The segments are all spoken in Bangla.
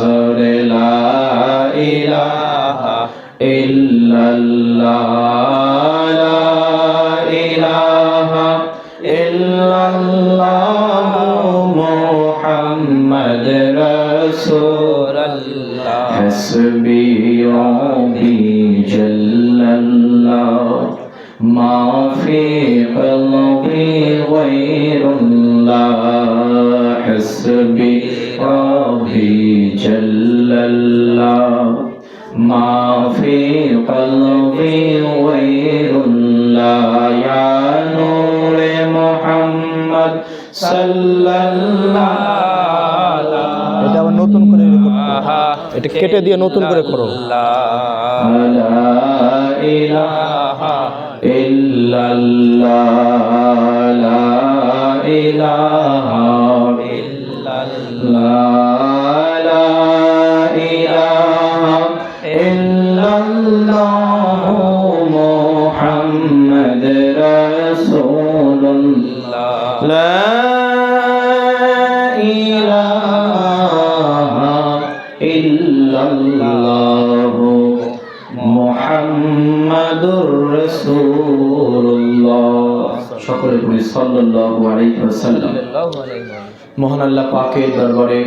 জোরে লা ইলাহা ইল্লাল্লাহ লা ইলাহা ইল্লাল্লাহ মুহাম্মদ রাসূলুল্লাহ হাসবি রাব্বি জাল্লাল্লাহ মা ফি কলবি গায়রুল্লাহ হাসবি রাব্বি জাল্লাল্লাহ মা ফি কলবি গায়রুল্লাহ ইয়া নূরে মুহাম্মদ সাল্লাল্লাহ। এটা আবার নতুন করে এটা কেটে দিয়ে নতুন করে করো। লা ইলাহা ইল্লাল্লাহ লা ইলাহা ইল্লাল্লাহ লা ইলাহা ইল্লাল্লাহ মুহাম্মদ রাসূলুল্লাহ লা ইলাহা ইল্লাল্লাহ মুহাম্মাদুর রাসূলুল্লাহ। সকলে বলি সাল্লাল্লাহু আলাইহি ওয়াসাল্লাম। মহান আল্লাহ পাকের দরবারে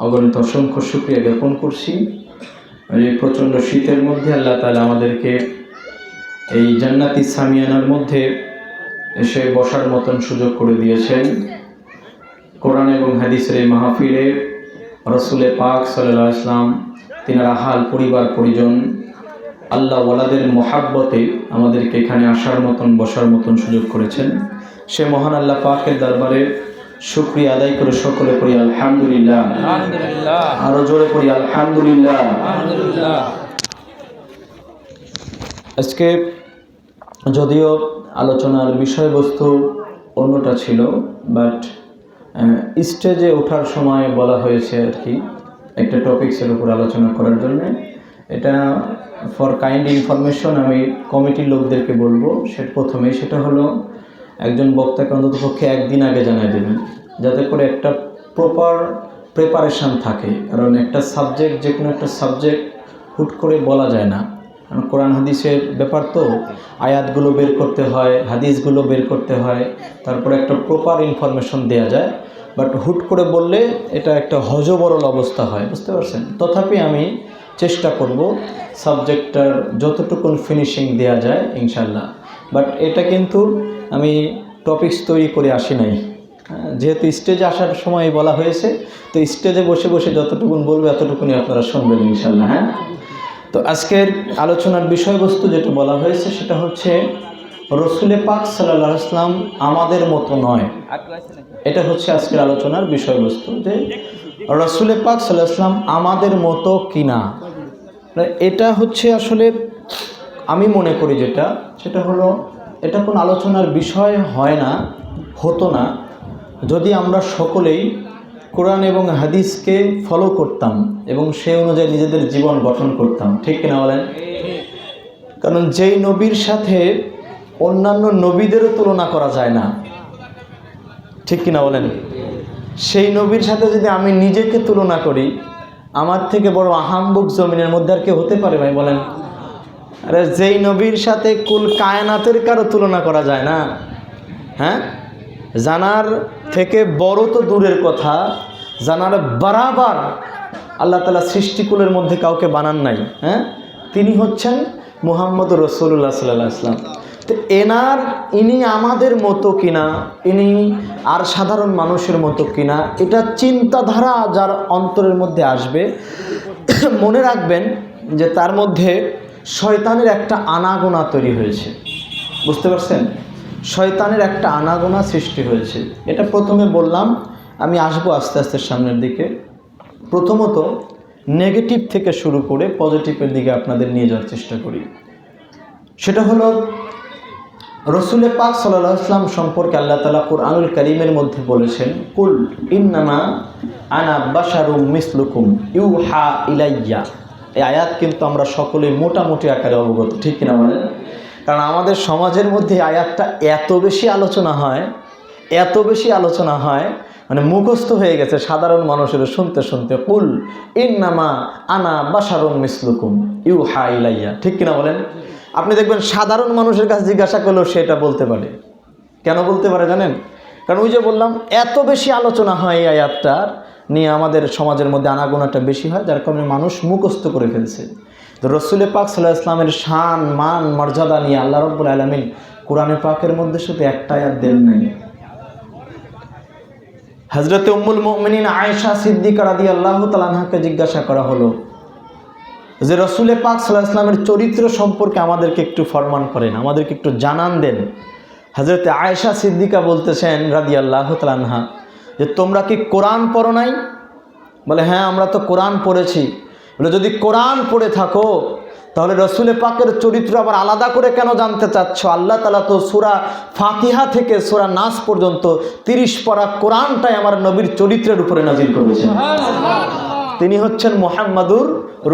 অগণিত অসংখ্য শুকরিয়া জ্ঞাপন করছি। এই প্রচণ্ড শীতের মধ্যে আল্লাহ তাআলা আমাদেরকে এই জান্নাতি সামিয়ানার মধ্যে এসে বসার মতন সুযোগ করে দিয়েছেন। কোরআন এবং হাদিসের এই মাহফিলে রাসূলে পাক সাল্লাল্লাহু আলাইহি ওয়াসাল্লাম তিনার আহাল পরিবার পরিজন আল্লাহ ওয়ালাদের মোহাব্বতে আমাদেরকে এখানে আসার মতন বসার মতন সুযোগ করেছেন। সে মহান আল্লাহ পাকের দরবারে শুকরিয়া আদায় করে সকলে পড়ি আলহামদুলিল্লাহ। আরো জোরে পড়ি আলহামদুলিল্লাহ। আজকে যদিও আলোচনার বিষয়বস্তু অন্যটা ছিল, বাট স্টেজে ওঠার সময় বলা হয়েছে আর কি একটা টপিক্সের উপর আলোচনা করার জন্য। এটা ফর কাইন্ড ইনফরমেশন আমি কমিটির লোকদেরকে বলবো। সেটা হলো একজন বক্তাকে অন্ততপক্ষে একদিন আগে জানিয়ে দেবেন, যাতে করে একটা প্রপার প্রিপারেশান থাকে। কারণ একটা সাবজেক্ট, যে কোনো একটা সাবজেক্ট হুট করে বলা যায় না। কারণ কোরআন হাদিসের ব্যাপার তো, আয়াতগুলো বের করতে হয়, হাদিসগুলো বের করতে হয়, তারপরে একটা প্রপার ইনফরমেশন দেওয়া যায়। বাট হুট করে বললে এটা একটা হজবরল অবস্থা হয়, বুঝতে পারছেন। তথাপি আমি চেষ্টা করব সাবজেক্টটার যতটুকুন ফিনিশিং দেওয়া যায় ইনশাল্লাহ। বাট এটা কিন্তু আমি টপিকস তৈরি করে আসি নাই, যেহেতু স্টেজে আসার সময় বলা হয়েছে, তো স্টেজে বসে বসে যতটুকুন বলবো এতটুকুনি আপনারা শুনবেন ইনশাল্লাহ। হ্যাঁ, তো আজকের আলোচনার বিষয়বস্তু যেটা বলা হয়েছে সেটা হচ্ছে রসুলে পাক সাল্লাল্লাহু আলাইহি ওয়াসাল্লাম আমাদের মতো নয়। এটা হচ্ছে আজকের আলোচনার বিষয়বস্তু, যে রসুলে পাক সাল্লাল্লাহু আলাইহি ওয়াসাল্লাম আমাদের মতো কিনা। এটা হচ্ছে আসলে আমি মনে করি সেটা হলো এটা কোনো আলোচনার বিষয় হয় না, হতো না যদি আমরা সকলেই কোরআন এবং হাদিসকে ফলো করতাম এবং সেই অনুযায়ী নিজেদের জীবন গঠন করতাম, ঠিক কিনা বলেন? কারণ যেই নবীর সাথে অন্যান্য নবীদেরও তুলনা করা যায় না, ঠিক কিনা বলেন? সেই নবীর সাথে যদি আমি নিজেকে তুলনা করি, আমার থেকে বড় আহাম্বুক জমিনের মধ্যে আর কেউ হতে পারে ভাই বলেন? আরে যেই নবীর সাথে কুল কায়নাতের কারো তুলনা করা যায় না। হ্যাঁ, জানার থেকে বড় তো দূরের কথা, জানার বরাবর আল্লাহ তাআলা সৃষ্টিকুলের মধ্যে কাউকে বানান নাই। হ্যাঁ, তিনি হচ্ছেন মুহাম্মদ রাসূলুল্লাহ সাল্লাল্লাহু আলাইহি ওয়াসাল্লাম। তো ইনি আমাদের মতো কিনা, ইনি আর সাধারণ মানুষের মতো কিনা, এটা চিন্তাধারা যার অন্তরের মধ্যে আসবে, মনে রাখবেন যে তার মধ্যে শয়তানের একটা আনাগোনা তৈরি হয়েছে, বুঝতে পারছেন? শয়তানের একটা আনাগোনা সৃষ্টি হয়েছে। এটা প্রথমে বললাম, আমি আসবো আস্তে আস্তে সামনের দিকে। প্রথমত নেগেটিভ থেকে শুরু করে পজিটিভের দিকে আপনাদের নিয়ে যাওয়ার চেষ্টা করি। সেটা হলো রসুলে পাক সাল্লাল্লাহু আলাইহি ওয়াসাল্লাম সম্পর্কে আল্লাহ তাআলা কুরআনুল কারীমের মধ্যে বলেছেন, কুল ইন্নামা আনা বাশারুম মিসলুকুম ইউহা ইলাইয়া। এই আয়াত কিন্তু আমরা সকলেই মোটামুটি আকারে অবগত, ঠিক কিনা বলেন? কারণ আমাদের সমাজের মধ্যে আয়াতটা এত বেশি আলোচনা হয় মানে মুখস্থ হয়ে গেছে সাধারণ মানুষের শুনতে শুনতে। কুল ইন্নামা আনা বাশারুম মিসলুকুম ইউহা ইলাইয়া, ঠিক কিনা বলেন? আপনি দেখবেন সাধারণ মানুষের কাছে জিজ্ঞাসা করলেও সেটা বলতে পারে। কেন বলতে পারে জানেন? কারণ ওই যে বললাম, এত বেশি আলোচনা হয় এই আয়াতটার নিয়ে, আমাদের সমাজের মধ্যে আনাগোনাটা বেশি হয়, যার কারণে মানুষ মুখস্থ করে ফেলছে। তো রসুল পাক সাল্লাল্লাহু আলাইহি ওয়াসাল্লামের শান মান মর্যাদা নিয়ে আল্লাহ রাব্বুল আলামিন কোরআনে পাকের মধ্যে শুধু একটা আয়াত দেন নাই। হযরতে উম্মুল মুমিনিন আয়েশা সিদ্দিকা রাদিয়াল্লাহু তাআলা আনহাকে জিজ্ঞাসা করা হলো যে রসুল পাক সাল্লাল্লাহু আলাইহি ওয়াসাল্লামের চরিত্র সম্পর্কে আমাদেরকে একটু ফরমান করেন, আমাদেরকে একটু জানান দেন। হযরতে আয়েশা সিদ্দিকা বলতেছেন রাদিয়াল্লাহু তাআলা আনহা যে তোমরা কি কোরআন পড়ো নাই? বলে হ্যাঁ, আমরা তো কোরআন পড়েছি। বলে যদি কোরআন পড়ে থাকো তাহলে রসুল পাকের চরিত্র আবার আলাদা করে কেন জানতে চাচ্ছ? আল্লাহ তাআলা তো সূরা ফাতিহা থেকে সূরা নাস পর্যন্ত 30 পারা কোরআনটাই আমার নবীর চরিত্রের উপরে নাজিল করেছেন। তিনি হচ্ছেন মুহাম্মাদুর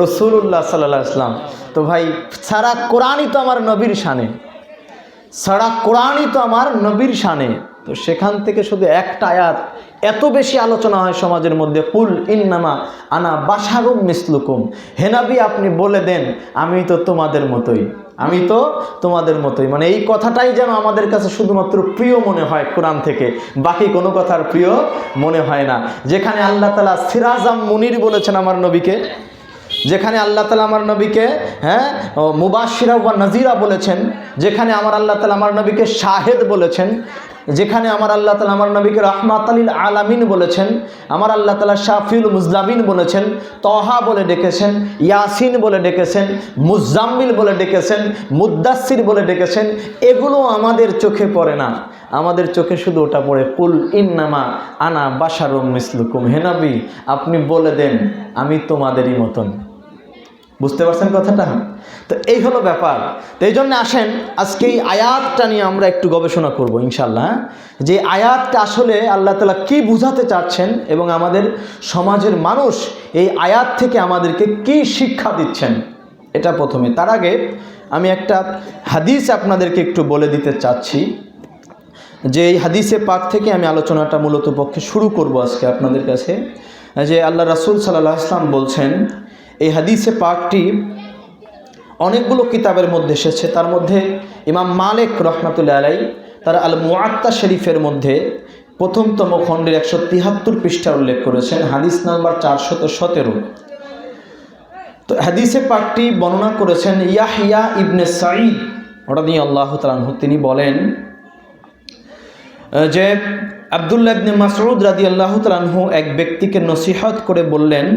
রাসূলুল্লাহ সাল্লাল্লাহু আলাইহি ওয়াসাল্লাম। তো ভাই, সারা কোরআনই তো আমার নবীর শানে, সারা কোরআনই তো আমার নবীর শানে। তো সেখান থেকে শুধু একটা আয়াত এত বেশি আলোচনা হয় সমাজের মধ্যে, কুল ইন্নামা আনা বাশারুম মিসলুকুম, হে নবী আপনি বলে দেন আমি তো তোমাদের মতোই, আমি তো তোমাদের মতোই। মানে এই কথাটাই যেন আমাদের কাছে শুধুমাত্র প্রিয় মনে হয় কোরআন থেকে, বাকি কোনো কথার প্রিয় মনে হয় না। যেখানে আল্লাহ তাআলা সিরাজাম মুনির বলেছেন আমার নবীকে, যেখানে আল্লাহ তাআলা আমার নবীকে মুবাশশিরা ওয়া নাযিরা বলেছেন, যেখানে আমার আল্লাহ তাআলা আমার নবীকে শাহেদ বলেছেন, যেখানে আমার আল্লাহ তাআলা আমার নবীকে রাহমাতাল লিল আলামিন বলেছেন, আমার আল্লাহ তাআলা শাফিউল মুজলামিন বলেছেন, তহা বলে ডেকেছেন, ইয়াসিন বলে ডেকেছেন, মুজাম্মিল বলে ডেকেছেন, মুদ্দাসসির বলে ডেকেছেন, এগুলো আমাদের চোখে পড়ে না। আমাদের চোখে শুধু ওটা পড়ে কুল ইন্নামা আনা বাশারুম মিসলুকুম, হে নবী আপনি বলে দেন আমি তোমাদেরই মতন। বুঝতে পারছেন কথাটা? তো এই হলো ব্যাপার। তো এই জন্য আসেন আজকে এই আয়াতটা নিয়ে আমরা একটু গবেষণা করব ইনশাআল্লাহ, যে আয়াতটা আসলে আল্লাহ তাআলা কি বুঝাতে চাচ্ছেন এবং আমাদের সমাজের মানুষ এই আয়াত থেকে আমাদেরকে কি শিক্ষা দিচ্ছেন, এটা প্রথমে। তার আগে আমি একটা হাদিস আপনাদেরকে একটু বলে দিতে চাচ্ছি, যে এই হাদিসে পাক থেকে আমি আলোচনাটা মূলত পক্ষে শুরু করব আজকে আপনাদের কাছে। যে আল্লাহ রাসূল সাল্লাল্লাহু আলাইহি ওয়াসাল্লাম বলছেন, এই হাদিসে পাকটি অনেকগুলো কিতাবের মধ্যে এসেছে, তার মধ্যে ইমাম মালিক রহমাতুল্লাহ আলাইহি তার আল মুআত্তা শরীফের মধ্যে প্রথমতম খণ্ডের 173 পৃষ্ঠা উল্লেখ করেছেন, হাদিস নাম্বার 417। তো হাদিসে পাকটি বর্ণনা করেছেন ইয়াহইয়া ইবনে সাঈদ রাদিয়াল্লাহু তাআলা আনহু। তিনি বলেন যে আব্দুল্লাহ ইবনে মাসউদ রাদিয়াল্লাহু তাআলা আনহু এক ব্যক্তিকে নসিহত করে বললেন,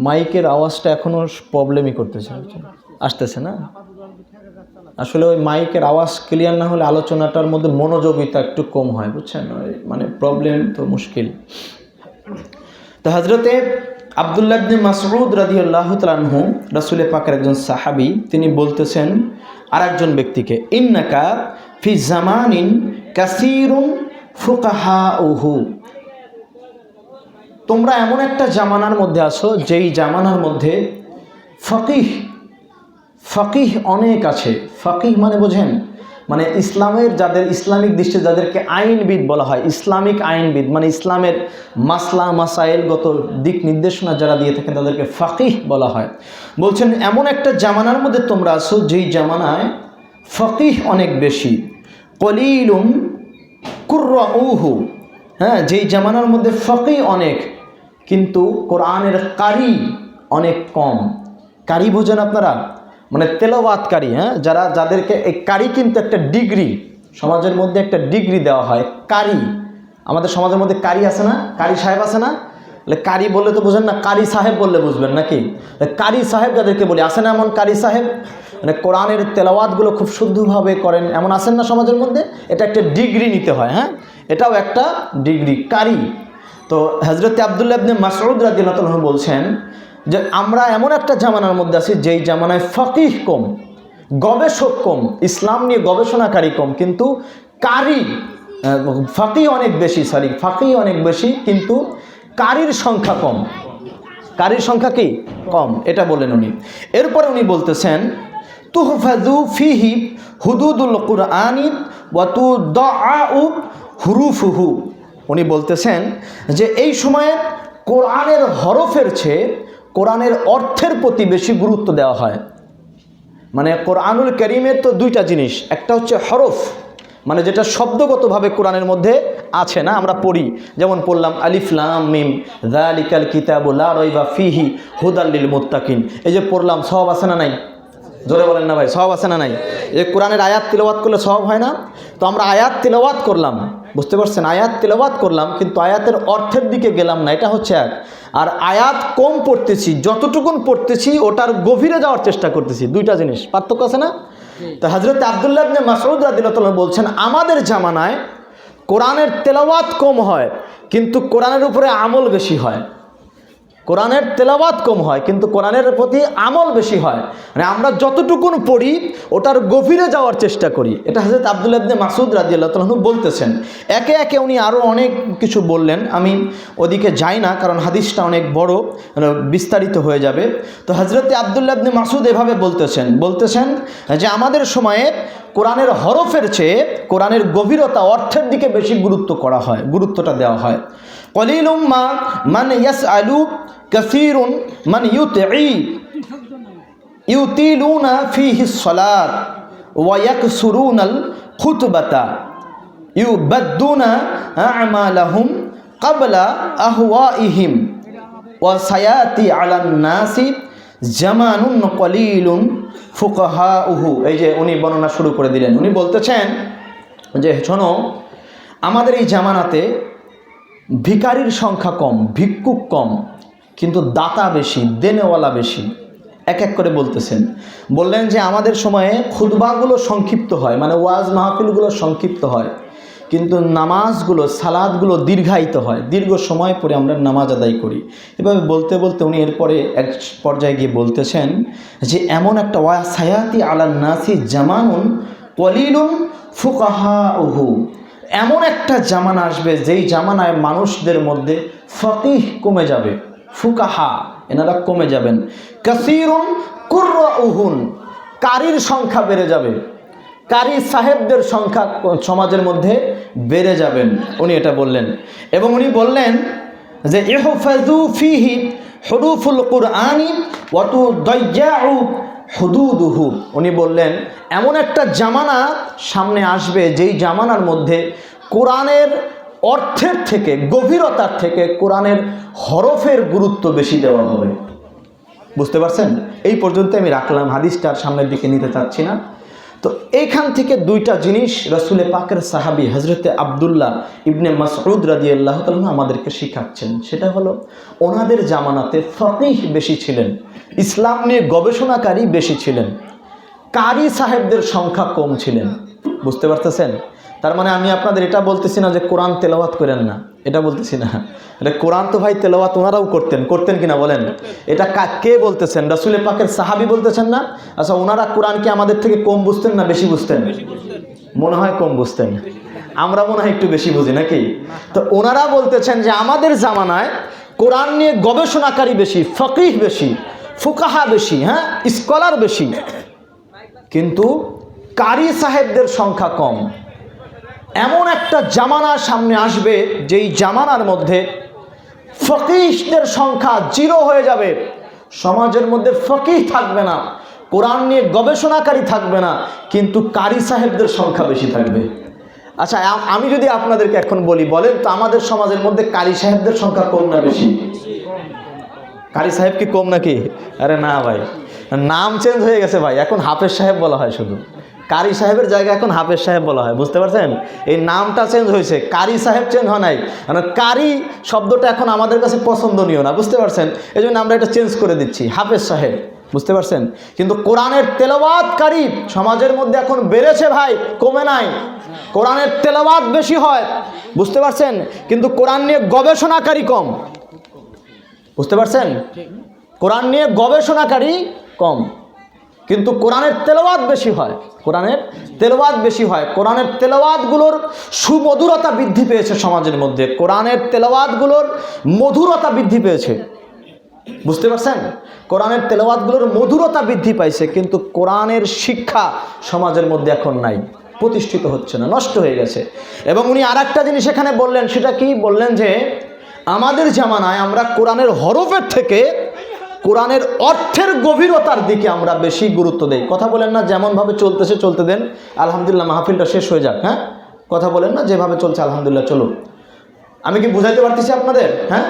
মাইকের আওয়াজটা এখনো প্রবলেমই করতেছে, আসতেছে না আসলে। ওই মাইকের আওয়াজ ক্লিয়ার না হলে আলোচনাটার মধ্যে মনোযোগিতা একটু কম হয়, বুঝছেন? মানে প্রবলেম তো মুশকিল। তো হযরতে আব্দুল্লাহ ইবনে মাসউদ রাদিয়াল্লাহু তাআলা আনহু রাসূল পাকের একজন সাহাবী, তিনি বলতেছেন আরেকজন ব্যক্তিকে, ইন্নাকা ফি জামানিন কাসীরুন ফুকাহাউহু, তোমরা এমন একটা জামানার মধ্যে আছো যেই জামানার মধ্যে ফকিহ অনেক আছে। ফকিহ মানে বোঝেন, মানে ইসলামের যাদের, ইসলামিক দৃষ্টিতে যাদেরকে আইনবিদ বলা হয়, ইসলামিক আইনবিদ মানে ইসলামের মাসলা মাসাইলগত দিক নির্দেশনা যারা দিয়ে থাকেন তাদেরকে ফকিহ বলা হয়। বলছেন এমন একটা জামানার মধ্যে তোমরা আছো যেই জামানায় ফকিহ অনেক বেশি, কলিলুম কুররাউহু, হ্যাঁ, যেই জামানার মধ্যে ফকিহ অনেক কিন্তু কোরআনের কারি অনেক কম। কারি বোঝেন আপনারা? মানে তেলাওয়াতকারী, হ্যাঁ, যাদেরকে এই কারি কিন্তু একটা ডিগ্রি, সমাজের মধ্যে একটা ডিগ্রি দেওয়া হয় কারি। আমাদের সমাজের মধ্যে কারি আছে না, কারি সাহেব আছে না? কারি বললে তো বুঝেন না, কারি সাহেব বললে বুঝবেন নাকি? কারি সাহেব যাদেরকে বলি, আসে না এমন কারি সাহেব, মানে কোরআনের তেলাওয়াতগুলো খুব শুদ্ধভাবে করেন, এমন আসেন না সমাজের মধ্যে? এটা একটা ডিগ্রি নিতে হয়, হ্যাঁ, এটাও একটা ডিগ্রি, কারি। তো হযরত আব্দুল্লাহ ইবনে মাসউদ রাদিয়াল্লাহু তাআলা বলছেন যে আমরা এমন একটা জামানার মধ্যে আছি যেই জামানায় ফকিহ কম, গবেষক কম, ইসলাম নিয়ে গবেষণাকারী কম, কিন্তু ফকিহ অনেক বেশি, ফকিহ অনেক বেশি কিন্তু কারির সংখ্যা কম। কারির সংখ্যা কি? কম, এটা বলেন উনি। এরপরে উনি বলতেছেন তুহফাযু ফিহি হুদুদুল কুরআনি ওয়া তুদাউ হুরুফুহু। উনি বলতেছেন যে এই সময়ে কোরআনের হরফের চেয়ে কোরআনের অর্থের প্রতি বেশি গুরুত্ব দেওয়া হয়। মানে কোরআনুল কারীমের তো দুইটা জিনিস, একটা হচ্ছে হরফ, মানে যেটা শব্দগতভাবে কোরআনের মধ্যে আছে না, আমরা পড়ি, যেমন পড়লাম আলিফ লাম মিম যালিকাল কিতাবু লা রাইবা ফিহি হুদাল লিল মুত্তাকিন, এই যে পড়লাম, সওয়াব আছে না নাই? জোরে বলেন না ভাই, সওয়াব আছে না নাই? এই কোরআনের আয়াত তিলাওয়াত করলে সওয়াব হয় না? তো আমরা আয়াত তিলাওয়াত করলাম, বুঝতে পারছেন, আয়াত তিলাওয়াত করলাম, কিন্তু আয়াতের অর্থের দিকে গেলাম না, এটা হচ্ছে এক। আর আয়াত কম পড়তেছি, যতটুকুন পড়তেছি ওটার গভীরে যাওয়ার চেষ্টা করতেছি, দুইটা জিনিস, পার্থক্য আছে না? তো হযরত আব্দুল্লাহ ইবনে মাসউদ রাদিয়াল্লাহু তাআলা বলছেন, আমাদের জামানায় কোরআনের তেলাওয়াত কম হয় কিন্তু কোরআনের উপরে আমল বেশি হয়। কোরআনের তেলাওয়াত কম হয় কিন্তু কোরআনের প্রতি আমল বেশি হয়, মানে আমরা যতটুকুন পড়ি ওটার গভীরে যাওয়ার চেষ্টা করি। এটা হযরত আব্দুল্লাহ ইবনে মাসউদ রাদিয়াল্লাহু তাআলা বলতেছেন। একে একে উনি আরও অনেক কিছু বললেন, আমি ওদিকে যাই না কারণ হাদিসটা অনেক বড়, বিস্তারিত হয়ে যাবে। তো হযরত আব্দুল্লাহ ইবনে মাসউদ এভাবে বলতেছেন যে আমাদের সময়ে কোরআনের হরফের চেয়ে কোরআনের গভীরতা, অর্থের দিকে বেশি গুরুত্বটা দেওয়া হয়। কলিলুম মা মান ইয়াসআলু কাসীরুন মান ইউতিলুনা ফীহিস সালাত ওয়া ইয়াকসুরুনাল খুতবাতা ইউবাদ্দুনা আমালাহুম ক্বাবলা আহওয়াইহিম ওয়া সায়াতি আলান নাসি জামানুন কলিলুন ফুকাহাউহু। এই যে উনি বর্ণনা শুরু করে দিলেন, উনি বলতেছেন যে শোনো, আমাদের এই জামানাতে ভিখারির সংখ্যা কম, ভিক্ষুক কম, কিন্তু দাতা বেশি, দেনেওয়ালা বেশি। এক এক করে বললেন যে আমাদের সময়ে খুতবাগুলো সংক্ষিপ্ত হয়, মানে ওয়াজ মাহফিলগুলো সংক্ষিপ্ত হয়, কিন্তু নামাজগুলো, সালাদগুলো দীর্ঘায়িত হয়, দীর্ঘ সময় পরে আমরা নামাজ আদায় করি। এভাবে বলতে বলতে উনি এরপরে এক পর্যায়ে গিয়ে বলতেছেন যে এমন একটা ওয়া সায়াতি আলান নাসি জামানুন কলিলুন ফুকাহাউহু, এমন একটা জামানা আসবে যেই জামানায় মানুষদের মধ্যে ফকিহ কমে যাবে, ফুকাহা এনারা কমে যাবেন, কাসীরুন কুররাউহুন, কারীর সংখ্যা বেড়ে যাবে, কারি সাহেবদের সংখ্যা সমাজের মধ্যে বেড়ে যাবেন, উনি এটা বললেন। এবং উনি বললেন যে ইহফাজু ফিহি হুরুফুল কুরআনি ওয়া তুদাইয়্যাউ হুদুদুহু। উনি বললেন এমন একটা জামানা সামনে আসবে যেই জামানার মধ্যে কোরআনের অর্থের থেকে, গভীরতার থেকে কোরআনের হরফের গুরুত্ব বেশি দেওয়া হবে। বুঝতে পারছেন? এই পর্যন্ত আমি রাখলাম, হাদিসটার সামনের দিকে নিতে চাচ্ছি না। তো এইখান থেকে দুইটা জিনিস রাসূল পাকের সাহাবী হযরতে আব্দুল্লাহ ইবনে মাসউদ রাদিয়াল্লাহু তাআলা আমাদেরকে শিখাচ্ছেন। সেটা হলো ওনাদের জামানাতে ফকিহ বেশি ছিলেন, ইসলাম নিয়ে গবেষণাকারী বেশি ছিলেন, কারি সাহেবদের সংখ্যা কম ছিলেন। বুঝতে পারতেছেন? তার মানে আমি আপনাদের এটা বলতেছি না যে কোরআন তেলাওয়াত করেন না, এটা বলতেছি না। এটা কোরআন তো ভাই তেলাওয়াত ওনারাও করতেন কিনা বলেন? এটা কে বলতেছেন? রাসূল পাকের সাহাবী বলতেছেন না? আচ্ছা, ওনারা কোরআন কি আমাদের থেকে কম বুঝতেন না বেশি বুঝতেন? মনে হয় কম বুঝতেন, আমরা মনে হয় একটু বেশি বুঝি নাকি? তো ওনারা বলতেছেন যে আমাদের জামানায় কোরআন নিয়ে গবেষণাকারী বেশি, ফকিহ বেশি, ফুকাহা বেশি, হ্যাঁ, স্কলার বেশি, কিন্তু কারি সাহেবদের সংখ্যা কম। এমন একটা জামানা সামনে আসবে যেই জামানার মধ্যে ফকিহদের সংখ্যা জিরো হয়ে যাবে, সমাজের মধ্যে ফকিহ থাকবে না, কোরআন নিয়ে গবেষণাকারী থাকবে না, কিন্তু কারি সাহেবদের সংখ্যা বেশি থাকবে। আচ্ছা, আমি যদি আপনাদেরকে এখন বলেন তো আমাদের সমাজের মধ্যে কারি সাহেবদের সংখ্যা কম না বেশি? কারি সাহেব কি কম নাকি? আরে না ভাই, নাম চেঞ্জ হয়ে গেছে ভাই, এখন হাফেজ সাহেব বলা হয়, শুধু কারি সাহেবের জায়গায় এখন হাফেজ সাহেব বলা হয়। বুঝতে পারছেন? এই নামটা চেঞ্জ হয়েছে, কারি সাহেব চেঞ্জ হয় নাই, মানে কারি শব্দটা এখন আমাদের কাছে পছন্দনীয় না, বুঝতে পারছেন? এই জন্য আমরা এটা চেঞ্জ করে দিচ্ছি, হাফেজ সাহেব। বুঝতে পারছেন? কিন্তু কোরআনের তেলাওয়াতকারী সমাজের মধ্যে এখন বেড়েছে ভাই, কমে নাই। কোরআনের তেলাওয়াত বেশি হয়, বুঝতে পারছেন, কিন্তু কোরআন নিয়ে গবেষণাকারী কম। বুঝতে পারছেন? কোরআন নিয়ে গবেষণাকারী কম, কিন্তু কোরআনের তেলাওয়াত বেশি হয়, কোরআনের তেলাওয়াত বেশি হয়। কোরআনের তেলাওয়াতগুলোর সুমধুরতা বৃদ্ধি পেয়েছে সমাজের মধ্যে, কোরআনের তেলাওয়াতগুলোর মধুরতা বৃদ্ধি পেয়েছে। বুঝতে পারছেন? কোরআনের তেলাওয়াতগুলোর মধুরতা বৃদ্ধি পাইছে, কিন্তু কোরআনের শিক্ষা সমাজের মধ্যে এখন নাই। প্রতিষ্ঠিত হচ্ছে না, নষ্ট হয়ে গেছে। এবং উনি আরেকটা জিনিস এখানে বললেন, সেটা কি বললেন, যে আমাদের জামানায় আমরা কোরআনের হরফের থেকে কোরআনের অর্থের গভীরতার দিকে আমরা বেশি গুরুত্ব দেই। কথা বলেন না, যেমনভাবে চলতেছে চলতে দেন, আলহামদুলিল্লাহ মাহফিলটা শেষ হয়ে যাক। হ্যাঁ, কথা বলেন না, যেভাবে চলছে আলহামদুলিল্লাহ চলুন। আমি কি বুঝাইতে পারতেছি আপনাদের? হ্যাঁ,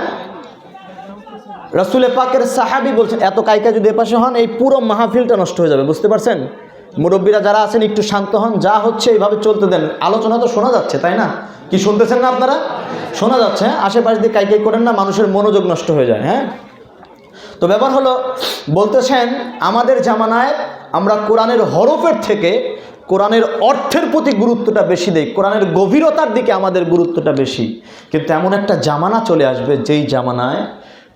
রাসূল পাকের সাহাবী বলছেন, এত কাইকা যদি এপাশে হন এই পুরো মাহফিলটা নষ্ট হয়ে যাবে, বুঝতে পারছেন? মুরব্বীরা যারা আছেন একটু শান্ত হন, যা হচ্ছে এইভাবে চলতে দেন। আলোচনা তো শোনা যাচ্ছে, তাই না? কি শুনতেছেন না আপনারা? শোনা যাচ্ছে। হ্যাঁ, আশেপাশ দিয়ে কাইকাই করেন না, মানুষের মনোযোগ নষ্ট হয়ে যায়। হ্যাঁ, তো ব্যাপার হলো, বলতেছেন আমাদের জামানায় আমরা কোরআনের হরফের থেকে কোরআনের অর্থের প্রতি গুরুত্বটা বেশি দেই, কোরআনের গভীরতার দিকে আমাদের গুরুত্বটা বেশি। কিন্তু এমন একটা জামানা চলে আসবে যেই জামানায়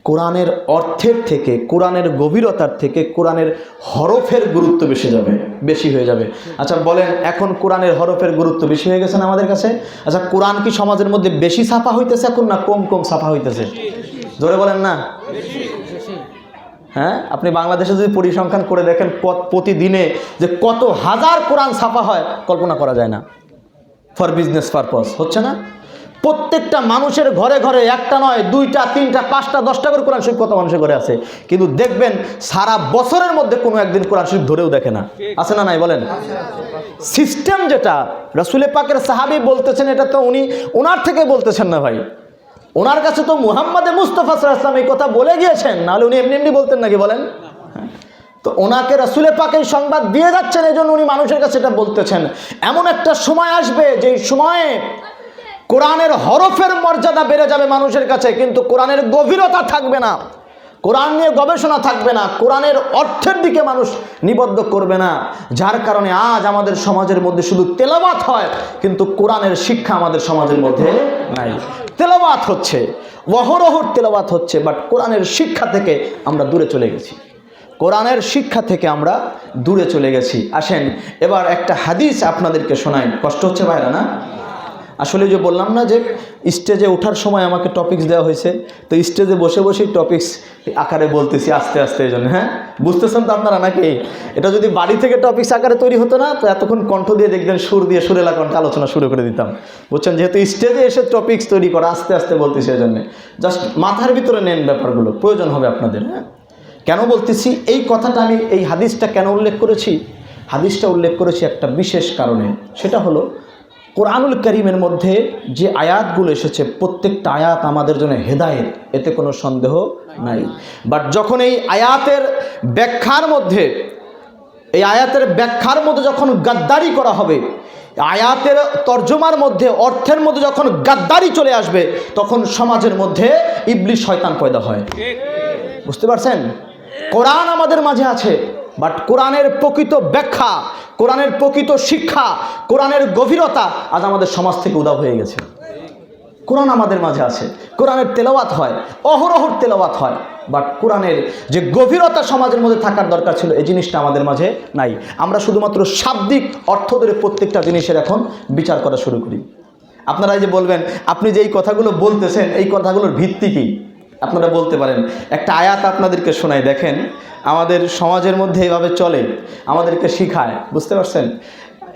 কোরআনের অর্থের থেকে, কোরআনের গভীরতার থেকে কোরআনের হরফের গুরুত্ব বেশি হয়ে যাবে। আচ্ছা বলেন, এখন কোরআনের হরফের গুরুত্ব বেশি হয়ে গেছে না আমাদের কাছে? আচ্ছা, কোরআন কি সমাজের মধ্যে বেশি ছাপা হইতেছে এখন, না কম কম ছাপা হইতেছে? জোরে বলেন না। হ্যাঁ, আপনি বাংলাদেশে যদি পরিসংখ্যান করে দেখেন প্রতিদিনে যে কত হাজার কোরআন ছাপা হয়, কল্পনা করা যায় না। ফর বিজনেস পারপস হচ্ছে না? প্রত্যেকটা মানুষের ঘরে ঘরে একটা নয়, দুইটা, তিনটা, পাঁচটা, 10টা করে কোরআন শরীফ কত মানুষের ঘরে আছে। কিন্তু দেখবেন সারা বছরের মধ্যে কোনো একদিন কোরআন শরীফ ধরেও দেখে না। আছে না নাই বলেন? সিস্টেম যেটা রাসূল পাকের সাহাবী বলতেছেন, এটা তো উনি ওনার থেকে বলতেছেন না ভাই, ওনার কাছে তো মুহাম্মদ মুস্তাফা সাল্লাল্লাহু আলাইহি ওয়াসাল্লাম এই কথা বলে গিয়েছেন, নাহলে উনি এমনি এমনি বলতেন নাকি বলেন? তো ওনাকে রাসূল পাক এই সংবাদ দিয়ে যাচ্ছেন, এই জন্য উনি মানুষের কাছে এটা বলতেছেন। এমন একটা সময় আসবে যেই সময়ে কোরআনের হরফের মর্যাদা বেড়ে যাবে মানুষের কাছে, কিন্তু কোরআনের গভীরতা থাকবে না, কোরআন নিয়ে গবেষণা থাকবে না, কোরআনের অর্থের দিকে মানুষ নিবদ্ধ করবে না। যার কারণে আজ আমাদের সমাজের মধ্যে শুধু তেলাওয়াত হয়, কিন্তু কোরআনের শিক্ষা আমাদের সমাজের মধ্যে নাই। তেলাওয়াত হচ্ছে, অহরহর তেলাওয়াত হচ্ছে, বাট কোরআনের শিক্ষা থেকে আমরা দূরে চলে গেছি, কোরআনের শিক্ষা থেকে আমরা দূরে চলে গেছি। আসেন এবার একটা হাদিস আপনাদেরকে শোনাই। কষ্ট হচ্ছে ভাইরা না? আসলে যে বললাম না যে স্টেজে ওঠার সময় আমাকে টপিকস দেওয়া হয়েছে, তো স্টেজে বসে বসেই টপিকস আকারে বলতেছি আস্তে আস্তে, এই জন্য। হ্যাঁ, বুঝতেছেন তো আপনারা নাকি? এটা যদি বাড়ি থেকে টপিকস আকারে তৈরি হতো না, তো এতক্ষণ কণ্ঠ দিয়ে দেখবেন সুর দিয়ে সুরেলা কণ্ঠে আলোচনা শুরু করে দিতাম, বুঝছেন? যেহেতু স্টেজে এসে টপিকস তৈরি করা, আস্তে আস্তে বলতেছি, এই জন্যে জাস্ট মাথার ভিতরে নেন ব্যাপারগুলো, প্রয়োজন হবে আপনাদের। হ্যাঁ, কেন বলতেছি এই কথাটা, আমি এই হাদিসটা কেন উল্লেখ করেছি? হাদিসটা উল্লেখ করেছি একটা বিশেষ কারণে, সেটা হলো কোরআনুল কারীমের মধ্যে যে আয়াতগুলো এসেছে, প্রত্যেকটা আয়াত আমাদের জন্য হেদায়েত, এতে কোনো সন্দেহ নাই। বাট যখন এই আয়াতের ব্যাখ্যার মধ্যে যখন গাদ্দারি করা হবে, আয়াতের তর্জমার মধ্যে, অর্থের মধ্যে যখন গাদ্দারি চলে আসবে, তখন সমাজের মধ্যে ইবলিস শয়তান পয়দা হয়। বুঝতে পারছেন? কোরআন আমাদের মাঝে আছে, বাট কোরআনের প্রকৃত ব্যাখ্যা, কোরআনের প্রকৃত শিক্ষা, কোরআনের গভীরতা আজ আমাদের সমাজ থেকে উধাও হয়ে গেছে। কোরআন আমাদের মাঝে আছে, কোরআনের তেলাওয়াত হয়, অহরহর তেলাওয়াত হয়, বাট কোরআনের যে গভীরতা সমাজের মধ্যে থাকার দরকার ছিল, এই জিনিসটা আমাদের মাঝে নাই। আমরা শুধুমাত্র শাব্দিক অর্থ ধরে প্রত্যেকটা জিনিসের এখন বিচার করা শুরু করি। আপনারা যে বলবেন, আপনি যে এই কথাগুলো বলতেছেন, এই কথাগুলোর ভিত্তি কী? আপনারা বলতে পারেন। একটা আয়াত আপনাদেরকে শোনাই, দেখেন আমাদের সমাজের মধ্যে এভাবে চলে, আমাদেরকে শিখায়, বুঝতে পারছেন?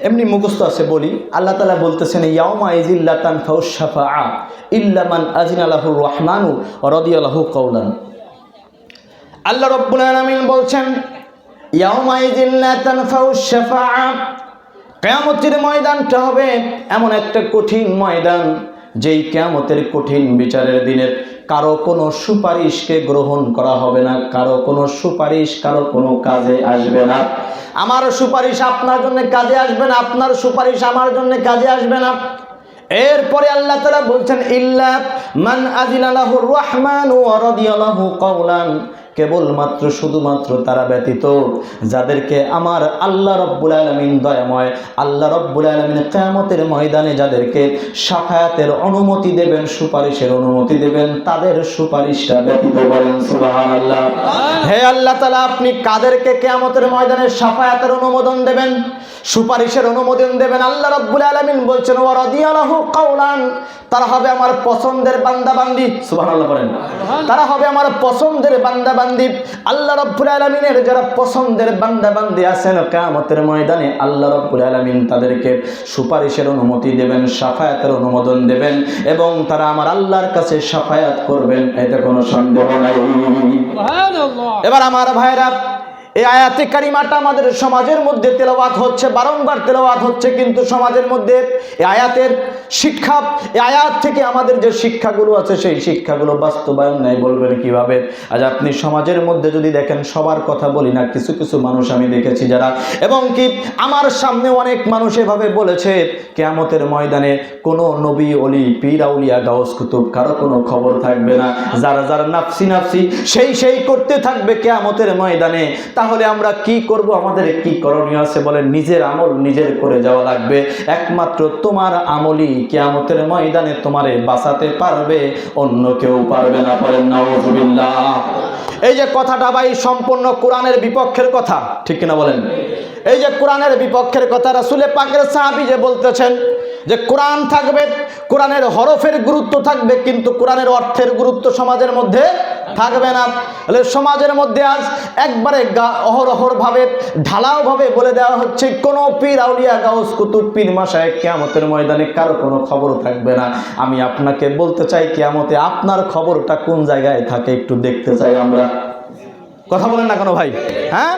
এমনি মুখস্থ আছে, বলি। আল্লাহ তাআলা বলতেছেন, ইয়াউমা ইযিল লা তানফাউশ শাফাআ ইল্লা মান আযিনা লাহুর রাহমানু ওয়া রাদিয়া লাহু কাওলান। আল্লাহ রাব্বুল আলামিন বলছেন, ইয়াউমা ইযিল লা তানফাউশ শাফাআ, কিয়ামতের ময়দানটা হবে এমন একটা কঠিন ময়দান, যেই কিয়ামতের কঠিন বিচারের দিনে কারো কোনো সুপারিশকে গ্রহণ করা হবে না, কারো কোনো সুপারিশ কারো কোনো কাজে আসবে না। আমার সুপারিশ আপনার জন্য কাজে আসবে না, আপনার সুপারিশ আমার জন্য কাজে আসবে না। এরপরে আল্লাহ তাআলা বলছেন, ইল্লা মান আযিনা লাহুর রাহমানু ওয়া রাদিয়া লাহু কাওলান, কেবলমাত্র শুধুমাত্র তারা ব্যতীত যাদেরকে আমার আল্লাহ রব্বুল আলামিন দয়াময় আল্লাহ রব্বুল আলামিন কিয়ামতের ময়দানে যাদেরকে শাফায়াতের অনুমতি দেবেন, সুপারিশের অনুমতি দেবেন, তাদের সুপারিশটা ব্যতীত। বলেন সুবহানাল্লাহ। হে আল্লাহ তাআলা, আপনি কাদেরকে কিয়ামতের ময়দানে শাফায়াতের অনুমোদন দেবেন, সুপারিশের অনুমোদন দেবেন? আল্লাহ রব্বুল আলামিন বলছেন, ওয়া রাদিয়া লাহু কাওলান, তারা হবে আমার পছন্দের বান্দা বান্দি। সুবহানাল্লাহ বলেন। তারা হবে আমার পছন্দের বান্দা বান্দি। বান্দি, আল্লাহ রাব্বুল আলামিনের যারা পছন্দের বান্দা বান্দি আছেন, কিয়ামতের ময়দানে আল্লাহ রাব্বুল আলামিন তাদেরকে সুপারিশের অনুমতি দেবেন, শাফায়াতের অনুমোদন দেবেন এবং তারা আমার আল্লাহর কাছে শাফায়াত করবেন, এতে কোনো সন্দেহ নাই। এবার আমার ভাইরা, এই আয়াতে কারিমাটা আমাদের সমাজের মধ্যে তেলাওয়াত হচ্ছে, বারংবার তেলাওয়াত হচ্ছে, কিন্তু সমাজের মধ্যে এই আয়াতের শিক্ষা, এই আয়াত থেকে আমাদের যে শিক্ষাগুলো আছে সেই শিক্ষাগুলো বাস্তবায়ন নাই। বলবেন কিভাবে? আজ আপনি সমাজের মধ্যে যদি দেখেন, সবার কথা বলি না, কিছু কিছু মানুষ আমি দেখেছি যারা, এবং কি আমার সামনে অনেক মানুষ এভাবে বলেছে, কিয়ামতের ময়দানে কোনো নবী, অলি, পীর, আউলিয়া, গাউস, কুতুব কারো কোনো খবর থাকবে না, যারা যারা নাফসি নাফসি সেই করতে থাকবে কিয়ামতের ময়দানে। তাহলে আমরা কি করব? আমাদের কি করণীয় আছে বলেন? নিজের আমল নিজের করে যাওয়া লাগবে। একমাত্র তোমার আমলই কিয়ামতের ময়দানে তোমারে বাঁচাতে পারবে, অন্য কেউ পারবে না। বলেন নাউযুবিল্লাহ। এই যে কথাটা ভাই সম্পূর্ণ কোরআনের বিপক্ষের কথা, ঠিক কিনা বলেন? এই যে কোরআনের বিপক্ষের কথা, রাসূল পাকের সাহাবী যে বলতেছেন যে কোরআন থাকবে, কোরআনের হরফের গুরুত্ব থাকবে, কিন্তু কোরআনের অর্থের গুরুত্ব সমাজের মধ্যে থাকবে না। তাহলে সমাজের মধ্যে আজ একবারে অহরহরভাবে ঢালাওভাবে বলে দেওয়া হচ্ছে, কোনো পীর, আউলিয়া, গাউস, কুতুব, পীর, মাশায়েখ কিয়ামতের ময়দানে কারো কোনো খবর থাকবে না। আমি আপনাকে বলতে চাই, কিয়ামতে আপনার খবরটা কোন জায়গায় থাকে একটু দেখতে চাই আমরা। কথা বলেন না কেন ভাই? হ্যাঁ,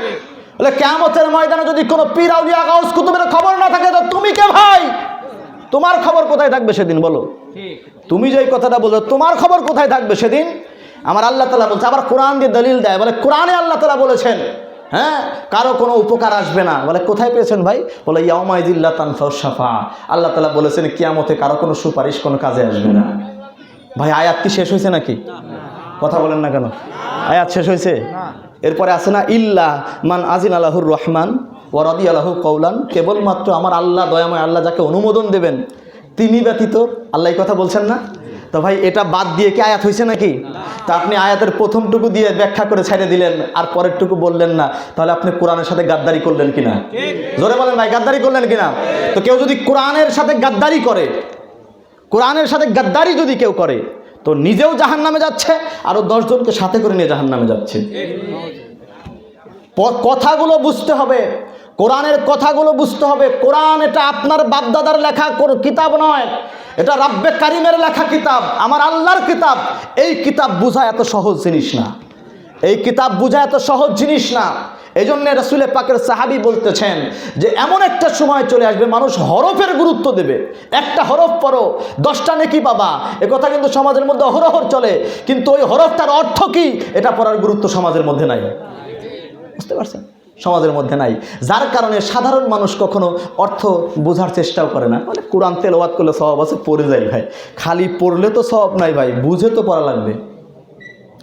বলে কিয়ামতের ময়দানে যদি কোনো পীর, আউলিয়া, গাউস, কুতুবের খবর না থাকে, তো তুমি কে ভাই? তোমার খবর কোথায় থাকবে সেদিন? বলো, তুমি যে কথাটা বলছো, তোমার খবর কোথায় থাকবে সেদিন? আমার আল্লাহ তাআলা বলছে, আবার কোরআন দিয়ে দলিল দেয়, বলে কোরআনে আল্লাহ তাআলা বলেছেন, হ্যাঁ, কারো কোনো উপকার আসবে না। বলে কোথায় পেয়েছেন ভাই? বলে ইয়াউমাইযিল লা তানফাউ শাফা, আল্লাহ তাআলা বলেছেন কিয়ামতে কারো কোনো সুপারিশ কোনো কাজে আসবে না। ভাই আয়াত কি শেষ হয়েছে নাকি? কথা বলেন না কেন? আয়াত শেষ হয়েছে? এরপরে আছে না, ইল্লা মান আজিন আলাহুর রহমান ওয়া রাদিয়া লাহু কওলান, কেবলমাত্র আমার আল্লাহ, দয়াময় আল্লাহ যাকে অনুমোদন দেবেন তিনি ব্যতীত। আল্লাহ এই কথা বলছেন না? তো ভাই এটা বাদ দিয়ে কি আয়াত হয়েছে নাকি? তা আপনি আয়াতের প্রথমটুকু দিয়ে ব্যাখ্যা করে ছেড়ে দিলেন, আর পরেরটুকু বললেন না, তাহলে আপনি কোরআনের সাথে গাদ্দারি করলেন কিনা? জোরে বলেন ভাই, গাদ্দারি করলেন কিনা? তো কেউ যদি কোরআনের সাথে গাদ্দারি করে, কোরআনের সাথে গাদ্দারি যদি কেউ করে, তো নিজেও জাহান্নামে যাচ্ছে, আরো 10 জনকে সাথে করে নিয়ে জাহান্নামে যাচ্ছে। কথাগুলো বুঝতে হবে, কোরআনের কথাগুলো বুঝতে হবে। কোরআন এটা আপনার বাপদাদার লেখা কিতাব নয়, এটা রাব্বে কারিমের লেখা কিতাব, আমার আল্লাহর কিতাব। এই কিতাব বোঝা এত সহজ জিনিস না, এই কিতাব বোঝা এত সহজ জিনিস না। এই জন্য রাসূল পাকের সাহাবী বলতেছেন যে এমন একটা সময় চলে আসবে মানুষ হরফের গুরুত্ব দেবে। একটা হরফ পড়ো 10টা নেকি পাবা, এ কথা কিন্তু সমাজের মধ্যে অহরহর চলে, কিন্তু ওই হরফটার অর্থ কি এটা পড়ার গুরুত্ব সমাজের মধ্যে নাই। বুঝতে পারছেন? সমাজের মধ্যে নাই, যার কারণে সাধারণ মানুষ কখনো অর্থ বোঝার চেষ্টাও করে না। মানে কোরআন তেলাওয়াত করলে সওয়াব আছে, পড়ে যায় ভাই, খালি পড়লে তো সওয়াব নাই ভাই, বুঝে তো পড়া লাগবে।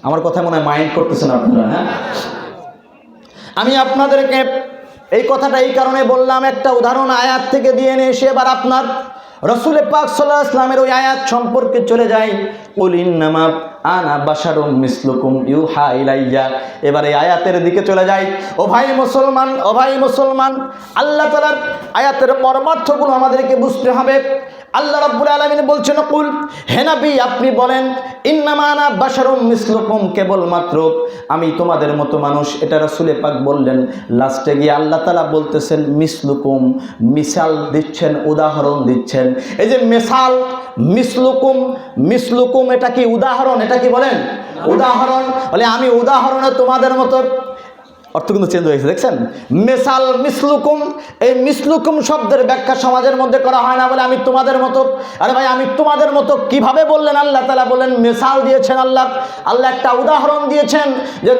আমার কথা মনে হয় মাইন্ড করতেছেন আপনারা? হ্যাঁ, আমি আপনাদেরকে এই কথাটা এই কারণে বললাম, একটা উদাহরণ আয়াত থেকে দিয়ে নিয়ে এসে এবার আপনার রাসূল পাক সাল্লাল্লাহু আলাইহি ওয়াসাল্লামের ওই আয়াত সম্পর্কে চলে যাই। কুল ইন্নামা আনা বাশারুম মিসলুকুম ইউহা ইলাইয়া। এবার এই আয়াতের দিকে চলে যাই। ও ভাই মুসলমান, ও ভাই মুসলমান, আল্লাহ তাআলার আয়াতের মর্মার্থগুলো আমাদেরকে বুঝতে হবে। আল্লাহ রাব্বুল আলামিন বলছেন, কুল, হে নবী আপনি বলেন, ইন্নামা আনা বাশারুম মিসলুকুম, কেবলমাত্র আমি তোমাদের মতো মানুষ। এটা রাসূল পাক বললেন। লাস্টে গিয়ে আল্লাহ তাআলা বলতেছেন মিসলুকুম, মিসাল দিচ্ছেন, উদাহরণ দিচ্ছেন। এই যে মিসাল, মিসলুকুম, মিসলুকুম এটা কি উদাহরণ? এটা কি বলেন? উদাহরণ। বলে আমি উদাহরণে তোমাদের মতো, অর্থ কিন্তু চেঞ্জ হয়েছে, দেখছেন? মেসাল, মিসলুকুম, এই মিসলুকুম শব্দের ব্যাখ্যা সমাজের মধ্যে করা হয় না, বলে আমি তোমাদের মতো। আরে ভাই আমি তোমাদের মতো কিভাবে বললেন? আল্লাহ তাআলা বলেন মেসাল দিয়েছেন, আল্লাহ একটা উদাহরণ দিয়েছেন,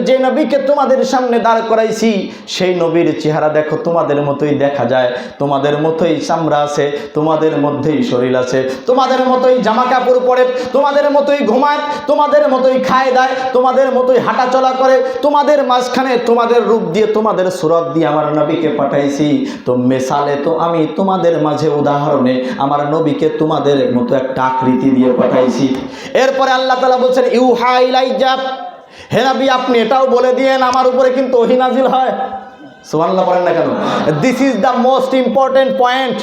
যে নবীকে তোমাদের সামনে দাঁড় করাইছি সেই নবীর চেহারা দেখো তোমাদের মতোই দেখা যায়, তোমাদের মতোই চামড়া আছে, তোমাদের মধ্যেই শরীর আছে, তোমাদের মতোই জামা কাপড় পরে, তোমাদের মতোই ঘুমায়, তোমাদের মতোই খায় দায়, তোমাদের মতোই হাঁটা চলা করে, তোমাদের মাঝখানে তোমাদের রূপ দিয়ে, তোমাদের সুরত দিয়ে আমার নবীকে পাঠাইছি। তো মেসালে তো আমি তোমাদের মাঝে উদাহরণে আমার নবীকে তোমাদের মতো একটা আকৃতি দিয়ে পাঠাইছি। এরপরে আল্লাহ তাআলা বলছেন ইউহা ইলাইয়া, হে নবী আপনি এটাও বলে দিয়েন আমার উপরে কিন্তু ওহী নাজিল হয়। সুবহানাল্লাহ বলেন না কেন? This is the most important point.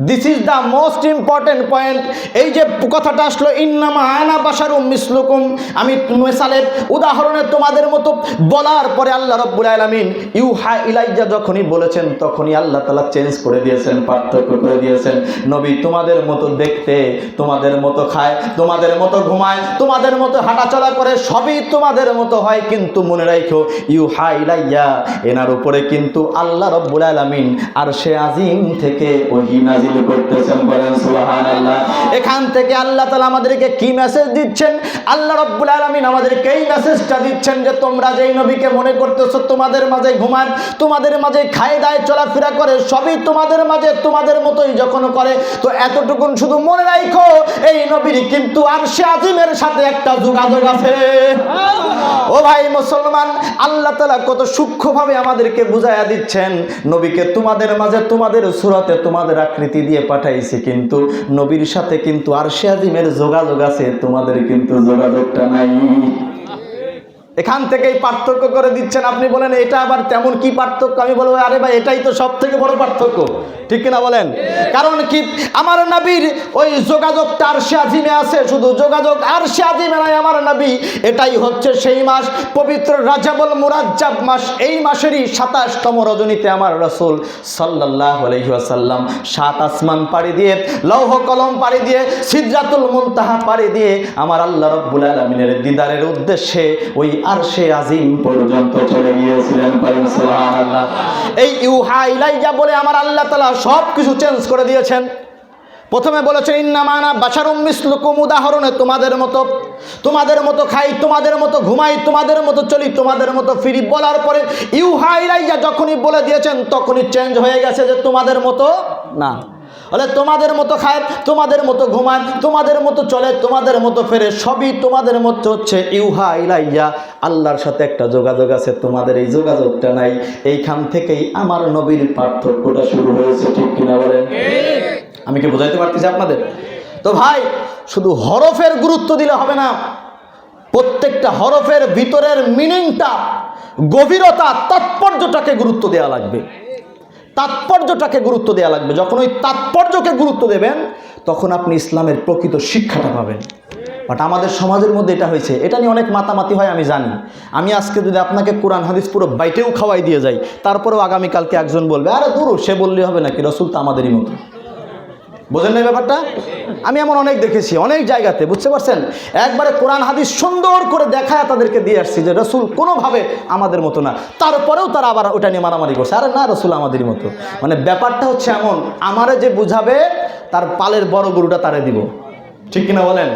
This is the most important point. এই যে কথাটা আসলো ইন্নামা আনা বাশারুম মিসলুকুম, আমি মিসালের উদাহরণে তোমাদের মতো, বলার পরে আল্লাহ রাব্বুল আলামিন ইউহা ইলাইয়া যখনই বলেছেন তখনই আল্লাহ তাআলা চেঞ্জ করে দিয়েছেন, পার্থক্য করে দিয়েছেন। নবী তোমাদের মতো দেখতে, তোমাদের মতো খায়, তোমাদের মতো ঘুমায়, তোমাদের মতো হাঁটাচলা করে, সবই তোমাদের মতো হয়, কিন্তু মনে রাখো ইউহা ইলাইয়া, এনার উপরে কিন্তু আল্লাহ রাব্বুল আলামিন আরশে আজিম থেকে ওহী নাযিল করতেছেন। বলেন সুবহানাল্লাহ। এখান থেকে আল্লাহ তাআলা আমাদেরকে কি মেসেজ দিচ্ছেন? আল্লাহ রাব্বুল আলামিন আমাদেরকে এই মেসেজটা দিচ্ছেন যে তোমরা যেই নবীকে মনে করতেছো তোমাদের মাঝে ঘুমান, তোমাদের মাঝে খায় দায় চলাফেরা করে, সবই তোমাদের মাঝে তোমাদের মতোই যখন করে, তো এতটুকুন শুধু মনে রাখো এই নবীর কিন্তু আরশে আজিমের সাথে একটা যোগাযোগ আছে। ও ভাই মুসলমান, আল্লাহ তাআলা কত সূক্ষ্মভাবে আমাদেরকে বুঝাইয়া দিচ্ছেন, নবীকে তোমাদের মাঝে তোমাদের সূরাতে তোমাদের আকৃতি দিয়ে পাঠাইছি, কিন্তু নবীর সাথে কিন্তু আরশে আজিমের যোগাযোগ আছে, তোমাদের কিন্তু যোগাযোগটা নাই। এখান থেকেই পার্থক্য করে দিচ্ছেন। আপনি বলেন এটা আবার তেমন কি পার্থক্য? আমি বলবো আরে ভাই এটাই তো সব থেকে বড় পার্থক্য, ঠিক কিনা বলেন? কারণ কি, আমার নবীর ওই যোগাযোগটা আরশে আজিমে আছে, শুধু যোগাযোগ আরশে আজিমে নাই আমার নবী। এটাই হচ্ছে সেই মাস, পবিত্র রাজাবুল মুরাজ্জাব মাস। এই মাসেরই 27তম রজনীতে আমার রাসূল সাল্লাল্লাহু আলাইহি ওয়াসাল্লাম 7 আসমান পাড়ি দিয়ে, লৌহ কলম পাড়ি দিয়ে, সিদরাতুল মুনতাহা পাড়ি দিয়ে আমার আল্লাহ রাব্বুল আলামিনের দিদারের উদ্দেশ্যে ওই আরশে আজিম পর্যন্ত চলে গিয়েছিলেন। সুবহানাল্লাহ। এই ইউহা ইলাইয়া বলে আমার আল্লাহ তাআলা সব কিছু চেঞ্জ করে দিয়েছেন। প্রথমে বলেছেন ইন্নামা আনা বাশারুম মিসলুকুম, উদাহরণে তোমাদের মতো, তোমাদের মতো খাই, তোমাদের মতো ঘুমাই, তোমাদের মতো চলি, তোমাদের মতো ফিরি। বলার পরে ইউহা ইলাইয়া যখনই বলে দিয়েছেন তখনই চেঞ্জ হয়ে গেছে যে তোমাদের মতো না, বলে তোমাদের মতো খায়, তোমাদের মতো ঘুমায়, তোমাদের মতো চলে, তোমাদের মতো ফেরে, সবই তোমাদের মতো হচ্ছে ইউহা ইলাইয়া। আল্লাহর সাথে একটা যোগাযোগ আছে, তোমাদের এই যোগাযোগটা নাই। এইখান থেকেই আমার নবীর পার্থক্যটা শুরু হয়েছে, ঠিক কিনা বলেন? আমি কি বোঝাইতে পারতেছি আপনাদের? তো ভাই শুধু হরফের গুরুত্ব দিলে হবে না, প্রত্যেকটা হরফের ভিতরের মিনিংটা, গভীরতা, তাৎপর্যটাকে গুরুত্ব দেওয়া লাগবে। তাৎপর্যটাকে গুরুত্ব দেওয়া লাগবে। যখন ওই তাৎপর্যকে গুরুত্ব দেবেন তখন আপনি ইসলামের প্রকৃত শিক্ষাটা পাবেন। বাট আমাদের সমাজের মধ্যে এটা হয়েছে, এটা নিয়ে অনেক মাতামাতি হয় আমি জানি। আমি আজকে যদি আপনাকে কোরআন হাদিস পুরো বাইটেও খাওয়াই দিয়ে যাই, তারপরেও আগামীকালকে একজন বলবে আরে দূর, সে বললে হবে নাকি, রাসূল তো আমাদেরই মতো। বোঝেন না ব্যাপারটা? আমি এমন অনেক দেখেছি অনেক জায়গাতে, বুঝতে পারছেন? একবারে কোরআন হাদিস সুন্দর করে দেখায় তাদেরকে দিয়ে আসছি যে রাসূল কোনোভাবে আমাদের মতো না, তারপরেও তারা আবার ওটা নিয়ে মারামারি করছে, আরে না রাসূল আমাদেরই মতো। মানে ব্যাপারটা হচ্ছে এমন, আমারে যে বুঝাবে তার পালের বড় গরুটা তারে দিব, ঠিক কিনা বলেন?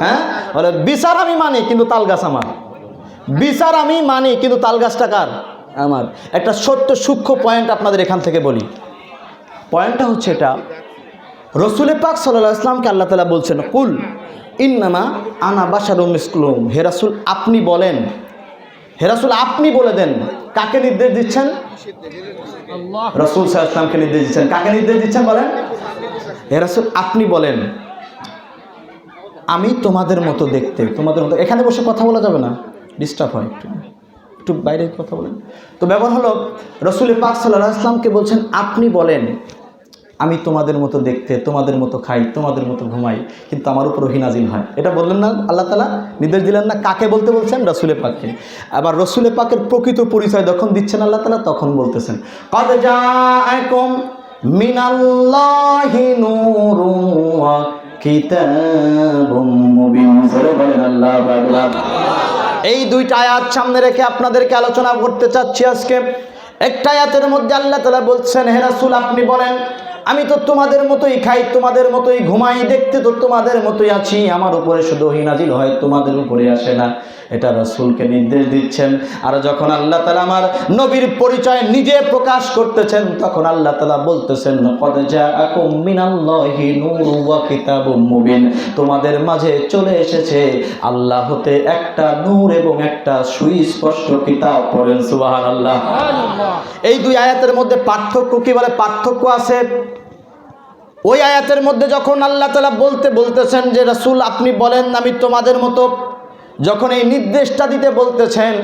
হ্যাঁ, বলে বিচার আমি মানি কিন্তু তাল গাছ আমার, বিচার আমি মানি কিন্তু তাল গাছটা কার? আমার। একটা ছোট্ট সূক্ষ্ম পয়েন্ট আপনাদের এখান থেকে বলি। পয়েন্টটা হচ্ছে এটা, রসুল পাক সাল্লাল্লাহু আলাইহি ওয়াসাল্লামকে আল্লাহ তাআলা বলছেন কুল ইন্নামা আনা বাশারুম মিসলুকুম, হে রাসূল আপনি বলেন, হে রাসূল আপনি বলে দেন। কাকে নির্দেশ দিচ্ছেন? রাসূল সাল্লাল্লাহু আলাইহি ওয়াসাল্লামকে নির্দেশ দিচ্ছেন। কাকে নির্দেশ দিচ্ছেন বলেন? হে রাসূল আপনি বলেন আমি তোমাদের মতো দেখতে, তোমাদের মতো। এখানে বসে কথা বলা যাবে না, ডিস্টার্ব হয়, একটু বাইরে কথা বলেন। তো ব্যাপার হলো রসুল পাক সাল্লাল্লাহু আলাইহি ওয়াসাল্লামকে বলছেন আপনি বলেন আমি তোমাদের মতো দেখতে, তোমাদের মতো খাই, তোমাদের মতো ঘুমাই, কিন্তু আমার উপর ওহী নাজিল হয়। এটা বললেন না আল্লাহ তাআলা? নির্দেশ দিলেন না? কাকে বলতে বলছেন? রসুল পাককে। আবার রসুল পাকের প্রকৃত পরিচয় যখন দিচ্ছেন আল্লাহ তাআলা তখন বলতেছেন ক্বাদ জাআকুম মিনাল্লাহি নূরুন ওয়া কিতাবুম মুবিন। আল্লাহু আকবার। এই দুইটা আয়াত সামনে রেখে আপনাদেরকে আলোচনা করতে চাচ্ছি আজকে। একটা আয়াতের মধ্যে আল্লাহ তাআলা বলছেন হে রাসূল আপনি বলেন আমি তো তোমাদের মতোই খাই, তোমাদের মতোই ঘুমাই, দেখতে তো তোমাদের মতোই আছি, আমার উপরে শুধু ওহী নাজিল হয়, তোমাদের উপরে আসে না। এটা রাসূলকে নির্দেশ দিচ্ছেন। আর যখন আল্লাহ তাআলা আমার নবীর পরিচয় নিজে প্রকাশ করতেছেন তখন আল্লাহ তাআলা বলতেছেন ক্বাদ জাআকুম মিনাল্লাহি নূরুন ওয়া কিতাবুম মুবিন, তোমাদের মাঝে চলে এসেছে আল্লাহ হতে একটা নূর এবং একটা সুস্পষ্ট কিতাব। পড়েন সুবহানাল্লাহ। এই দুই আয়াতের মধ্যে পার্থক্য কি? বলে পার্থক্য আছে। ওই আয়াতের মধ্যে যখন আল্লাহ তাআলা বলতেছেন যে রাসূল আপনি বলেন আমি তোমাদের মতো, যখন এই নির্দেশটা দিতে বলতেছেন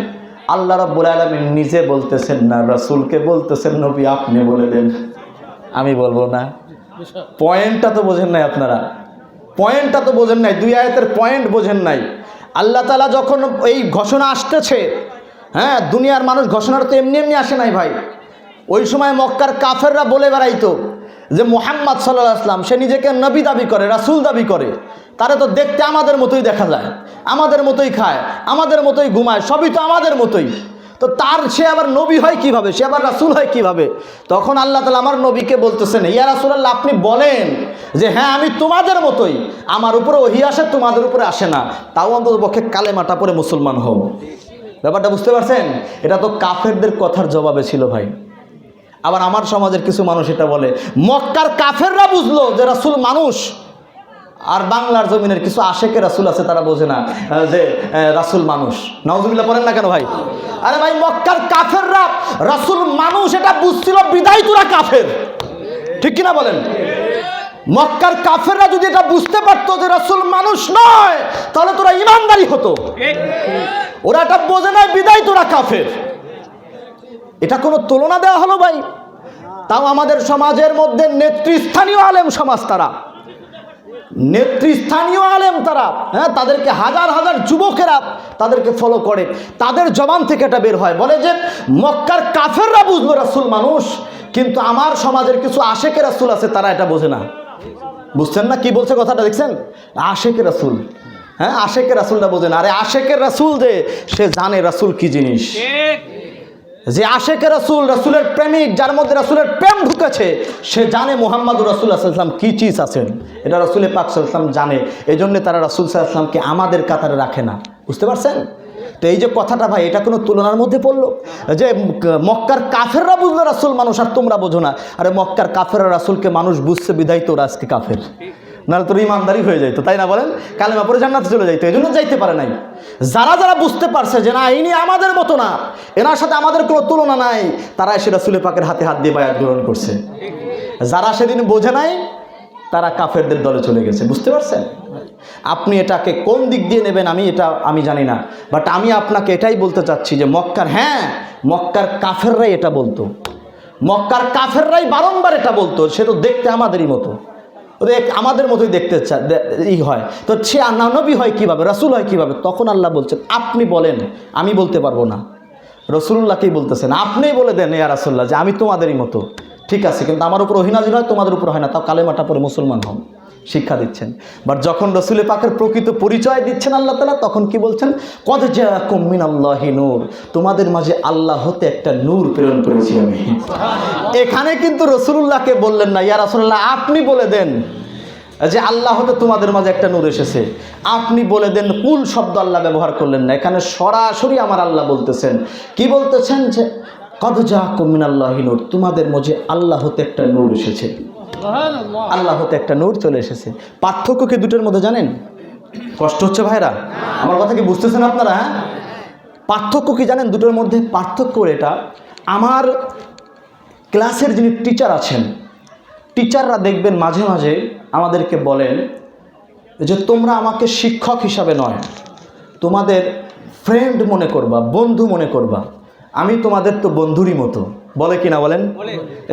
আল্লাহ রাব্বুল আলামিন নিজে বলতেছেন না, রাসূলকে বলতেছেন নবী আপনি বলে দেন, আমি বলবো না। পয়েন্টটা তো বোঝেন নাই আপনারা, পয়েন্টটা তো বোঝেন নাই, দুই আয়াতের পয়েন্ট বোঝেন নাই। আল্লাহ তাআলা যখন এই ঘোষণা আসতেছে, হ্যাঁ, দুনিয়ার মানুষ ঘোষণাটা তো এমনি এমনি আসে নাই ভাই। ওই সময় মক্কার কাফেররা বলে বেড়াইতো যে মুহাম্মদ সাল্লাল্লাহু আলাইহি ওয়াসাল্লাম সে নিজেকে নবী দাবি করে, রাসূল দাবি করে, তারে তো দেখতে আমাদের মতোই দেখা যায়, আমাদের মতোই খায়, আমাদের মতোই ঘুমায়, সবই তো আমাদের মতোই, তো তার সে আবার নবী হয় কিভাবে, সে আবার রাসূল হয় কিভাবে? তখন আল্লাহ তাআলা আমার নবীকে বলতেছেন, ইয়া রাসূলুল্লাহ, আপনি বলেন যে হ্যাঁ আমি তোমাদের মতোই, আমার উপরে ওহী আসে, তোমাদের উপরে আসে না, তাও অন্ততপক্ষে কালেমাটা পড়ে মুসলমান হও। ব্যাপারটা বুঝতে পারছেন? এটা তো কাফেরদের কথার জবাবে ছিল ভাই। আবার আমার সমাজের কিছু মানুষ এটা বলে, মক্কার কাফেররা বুঝলো যে রাসূল মানুষ, আর বাংলার জমিনের কিছু আশেকে রাসূল আছে তারা বোঝে না যে রাসূল মানুষ। নাউজুবিল্লাহ পড়েন না কেন ভাই? আরে ভাই, মক্কার কাফেররা রাসূল মানুষ এটা বুঝছিল বিদায় তোরা কাফের, ঠিক কিনা বলেন? মক্কার কাফেররা যদি এটা বুঝতে পারতো যে রাসূল মানুষ নয়, তাহলে তোরা ঈমানদারি হতো। ওরা এটা বোঝে না, বিদায় তোরা কাফের। এটা কোনো তুলনা দেওয়া হলো ভাই? তাও আমাদের সমাজের মধ্যে নেতৃস্থানীয় আলেম সমাজ, তারা নেতৃস্থানীয় আলেম, তারা, হ্যাঁ, তাদেরকে হাজার হাজার যুবকেরা তাদেরকে ফলো করে, তাদের জবান থেকে এটা বের হয়, বলে যে মক্কার কাফেররা বুঝলো রাসূল মানুষ, কিন্তু আমার সমাজের কিছু আশেকে রাসূল আছে তারা এটা বোঝে না। বুঝছেন না কি বলছে কথাটা? দেখছেন? আশেকে রাসূল, হ্যাঁ, আশেকে রাসূলটা বোঝে না। আরে আশেকের রাসূল যে, সে জানে রাসূল কি জিনিস। যে আশেকে রাসূল, রাসূলের প্রেমিক, যার মধ্যে রাসূলের প্রেম ঢুকেছে, সে জানে মুহাম্মদুর রাসূলুল্লাহ সাল্লাল্লাহু আলাইহি ওয়াসাল্লাম কি চিজ আছেন, এটা রাসূল পাক সাল্লাল্লাহু আলাইহি ওয়াসাল্লাম জানে। এই জন্য তারা রাসূল সাল্লাল্লাহু আলাইহি ওয়াসাল্লামকে আমাদের কাতারে রাখে না। বুঝতে পারছেন? তো এই যে কথাটা ভাই, এটা কোনো তুলনার মধ্যে পড়লো? যে মক্কার কাফেররা বুঝলো রাসূল মানুষ আর তোমরা বোঝো না। আরে মক্কার কাফেররা রাসূলকে মানুষ বুঝছে বিধায় তো ওরা আজকে কাফের, নাহলে তোর ইমানদারি হয়ে যাইতো, তাই না বলেন? কালেমা পড়ে জান্নাতে চলে যাইতো, এই জন্য যাইতে পারে নাই। যারা যারা বুঝতে পারছে যে না, ইনি আমাদের মতো না, এনার সাথে আমাদের কোনো তুলনা নাই, তারা এসে রাসূল পাকের হাতে হাত দিয়ে বায়াত গ্রহণ করছে। যারা সেদিন বোঝে নাই, তারা কাফেরদের দলে চলে গেছে। বুঝতে পারছেন? আপনি এটাকে কোন দিক দিয়ে নেবেন আমি জানি না, বাট আমি আপনাকে এটাই বলতে চাচ্ছি যে মক্কার কাফেররাই এটা বলতো, মক্কার কাফেররাই বারংবার এটা বলতো, সে তো দেখতে আমাদেরই মতো, আমাদের মতোই দেখতে হয়, তো সে নবী হয় কিভাবে, রাসূল হয় কিভাবে? তখন আল্লাহ বলছেন, আপনি বলেন, আমি বলতে পারবো না, রাসূলুল্লাহকেই বলতেছেন, আপনিই বলে দেন ইয়া রাসূলুল্লাহ যে আমি তোমাদেরই মতো, ঠিক আছে, কিন্তু আমার উপর ওহী নাযিল হয়, তোমাদের উপর হয় না, তাও কালেমাটা পরে মুসলমান হন, শিক্ষা দিচ্ছেন। বাট যখন রাসূল পাকের প্রকৃত পরিচয় দিচ্ছেন আল্লাহ তাআলা, তখন কি বলছেন? কদ জাআকুম মিনাল্লাহি নূর, তোমাদের মাঝে আল্লাহ হতে একটা নূর প্রেরণ করেছি আমি। এখানে কিন্তু রাসূলুল্লাহকে বললেন না, ইয়া রাসূলুল্লাহ আপনি বলে দেন যে আল্লাহ হতে তোমাদের মাঝে একটা নূর এসেছে, আপনি বলে দেন। কুল শব্দ আল্লাহ ব্যবহার করলেন না, এখানে সরাসরি আমার আল্লাহ বলতেছেন, কি বলতেছেন? যে কদ জাআকুম মিনাল্লাহি নূর, তোমাদের মাঝে আল্লাহ হতে একটা নূর এসেছে, আল্লাহ হতে একটা নূর চলে এসেছে। পার্থক্য কি দুটোর মধ্যে জানেন? কষ্ট হচ্ছে ভাইরা? আমার কথা কি বুঝতেছেন আপনারা? হ্যাঁ, পার্থক্য কি জানেন দুটোর মধ্যে? পার্থক্য এটা, আমার ক্লাসের যিনি টিচার আছেন, টিচাররা দেখবেন মাঝে মাঝে আমাদেরকে বলেন যে তোমরা আমাকে শিক্ষক হিসাবে নয়, তোমাদের ফ্রেন্ড মনে করবা, বন্ধু মনে করবা, আমি তোমাদের তো বন্ধুরই মতো, বলে কি না বলেন?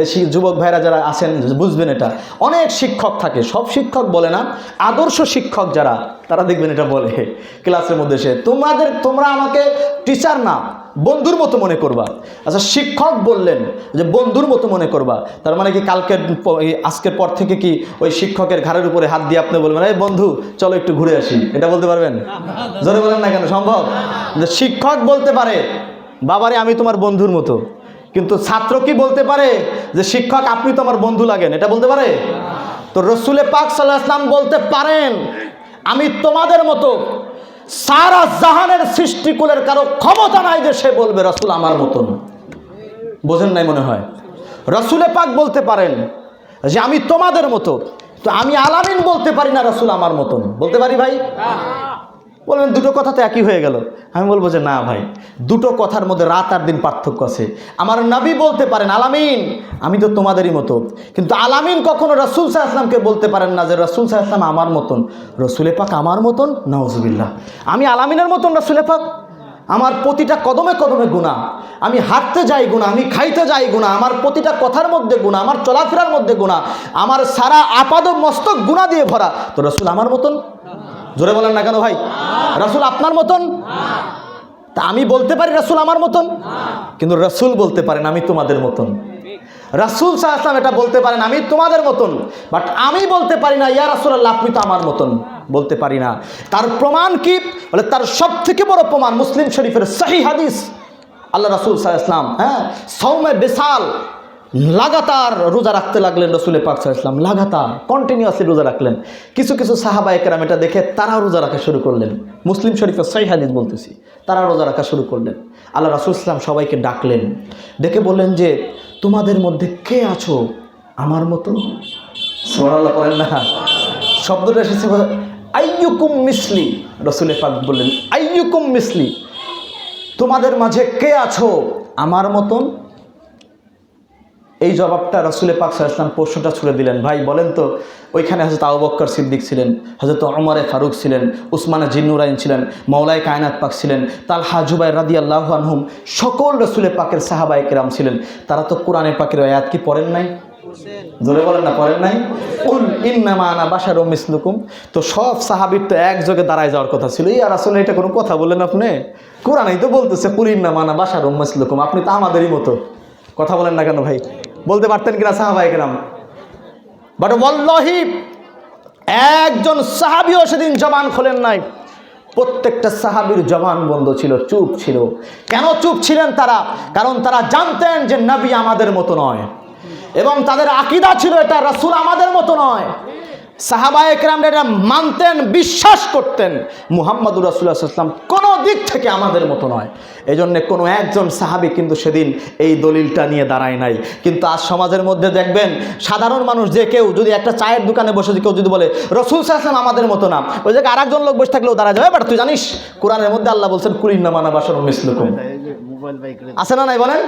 এই যুবক ভাইরা যারা আছেন বুঝবেন এটা। অনেক শিক্ষক থাকে, সব শিক্ষক বলে না, আদর্শ শিক্ষক যারা, তারা দেখবেন এটা বলে ক্লাসের মধ্যে, সে তোমরা আমাকে টিচার না, বন্ধুর মতো মনে করবা। আচ্ছা, শিক্ষক বললেন যে বন্ধুর মতো মনে করবা, তার মানে কি আজকের পর থেকে কি ওই শিক্ষকের ঘাড়ের উপরে হাত দিয়ে আপনি বলবেন এই বন্ধু চলো একটু ঘুরে আসি, এটা বলতে পারবেন? জোরে বলেন না কেন, সম্ভব? যে শিক্ষক বলতে পারে বাবারে আমি তোমার বন্ধুর মতো, কিন্তু ছাত্র কি বলতে পারে যে শিক্ষক আপনি তো আমার বন্ধু লাগেন, এটা বলতে পারে? তো রাসূল পাক সাল্লাল্লাহু আলাইহি ওয়াসাল্লাম বলতে পারেন আমি তোমাদের মতো, সারা জাহানের সৃষ্টিকুলের কারো ক্ষমতা নাই যে সে বলবে রাসূল আমার মতন। বোঝেন নাই মনে হয়? রাসূল পাক বলতে পারেন যে আমি তোমাদের মতো, তো আমি আলামিন বলতে পারি না রাসূল আমার মতন, বলতে পারি ভাই? বলবেন দুটো কথা তো একই হয়ে গেল। আমি বলবো যে না ভাই, দুটো কথার মধ্যে রাত আর দিন পার্থক্য আছে। আমার নবী বলতে পারেন আলামিন আমি তো তোমাদেরই মতো, কিন্তু আলামিন কখনো রাসূল সাল্লাল্লাহু আলাইহি ওয়াসাল্লামকে বলতে পারেন না যে রাসূল সাল্লাল্লাহু আলাইহি ওয়াসাল্লাম আমার মতন, রাসূল পাক আমার মতন, নাউজুবিল্লাহ। আমি আলামিনের মতন রাসূল পাক, আমার প্রতিটা কদমে কদমে গুনাহ, আমি হাঁটতে যাই গুনাহ, আমি খাইতে যাই গুনাহ, আমার প্রতিটা কথার মধ্যে গুনাহ, আমার চলাফেরার মধ্যে গুনাহ, আমার সারা আপাদ মস্তক গুনাহ দিয়ে ভরা। তো রাসূল আমার মতন? জোরে বলেন না কেন ভাই? রাসূল আপনার মতন? তা আমি বলতে পারি রাসূল আমার মতন, কিন্তু রাসূল বলতে পারেন আমি তোমাদের মতন। রাসূল সাল্লাল্লাহু আলাইহি ওয়াসাল্লাম এটা বলতে পারেন আমি তোমাদের মতন, বাট আমি বলতে পারি না ইয়া রাসূলুল্লাহ আপনি তো আমার মতন, বলতে পারি না। তার প্রমাণ কি? বলে তার সবথেকে বড় প্রমাণ মুসলিম শরীফের সহিহ হাদিস। আল্লাহ রাসূল সাল্লাল্লাহু আলাইহি ওয়াসাল্লাম সওমে বিসাল লাগাতার রোজা রাখতে লাগলেন। রাসূল পাক সাল্লাল্লাহু আলাইহি ওয়াসাল্লাম লাগাতার কন্টিনিউয়াসলি রোজা রাখলেন। কিছু কিছু সাহাবায়ে কেরাম এটা দেখে তারা রোজা রাখা শুরু করলেন। মুসলিম শরীফের সহিহ হাদিস বলতেছি, তারা রোজা রাখা শুরু করলেন। আল্লাহ রাসূল সাল্লাল্লাহু আলাইহি ওয়াসাল্লাম সবাইকে ডাকলেন, ডেকে বললেন যে তোমাদের মধ্যে কে আছো আমার মতো? সুবহানাল্লাহ বলেন না? শব্দটা এসেছে আইয়ুকুম মিসলি। রাসূল পাক বললেন আইয়ুকুম মিসলি, তোমাদের মাঝে কে আছো আমার মতন? এই জবাবটা রাসূল পাক সাল্লাল্লাহু আলাইহি ওয়াসাল্লাম প্রশ্নটা ছুড়ে দিলেন। ভাই বলেন তো, ওইখানে হযরত আবু বকর সিদ্দিক ছিলেন, হযরত ওমর ফারুক ছিলেন, উসমানে জিন্নুরাইন ছিলেন, মাওলায়ে কায়নাত পাক ছিলেন, তালহা জুবাইর রাদিয়াল্লাহু আনহুম, সকল রাসূল পাকের সাহাবায়ে কেরাম ছিলেন। তারা তো কোরআনে পাকের আয়াত কি পড়েন নাই? জোরে বলেন না, পড়েন নাই? কুল ইন্নামা আনা বাশারুম মিসলুকুম। তো সব সাহাবীর তো একযোগে দাঁড়ায় যাওয়ার কথা ছিল। ইয়া রাসূল এটা কোনো কথা বললেন আপনি? কোরআনেই তো বলতেছে কুল ইন্নামা আনা বাশারুম মিসলুকুম, আপনি তো আমাদেরই মতো। কথা বলেন না কেন ভাই? বলতে পারতেন কিনা সাহাবায়ে কেরাম? বাট ওয়াল্লাহি একজন সাহাবীও সেদিন জবান খোলেন নাই। প্রত্যেকটা সাহাবীর জবান বন্ধ ছিল, চুপ ছিল। কেন চুপ ছিলেন তারা? কারণ তারা জানতেন যে নবী আমাদের মতো নয়, এবং তাদের আকীদা ছিল এটা রাসূল আমাদের মতো নয়। সাহাবায়ে কেরামরা এটা মানতেন, বিশ্বাস করতেন মুহাম্মদুর রাসূলুল্লাহ সাল্লাল্লাহু আলাইহি ওয়াসাল্লাম কোনো দিক থেকে আমাদের মতো নয়। এই জন্যে কোনো একজন সাহাবী কিন্তু সেদিন এই দলিলটা নিয়ে দাঁড়ায় নাই। কিন্তু আজ সমাজের মধ্যে দেখবেন সাধারণ মানুষ যে কেউ যদি একটা চায়ের দোকানে বসে কেউ যদি বলে রাসূল সাল্লাল্লাহু আলাইহি ওয়াসাল্লাম আমাদের মতো না, ওই জায়গায় আরেকজন লোক বসে থাকলেও দাঁড়ায় যাবে। বাট তুই জানিস কোরআনের মধ্যে আল্লাহ বলছেন কুল ইন্নামা আনা বাশারুম মিসলুকুম, আছে না নাই বলেন?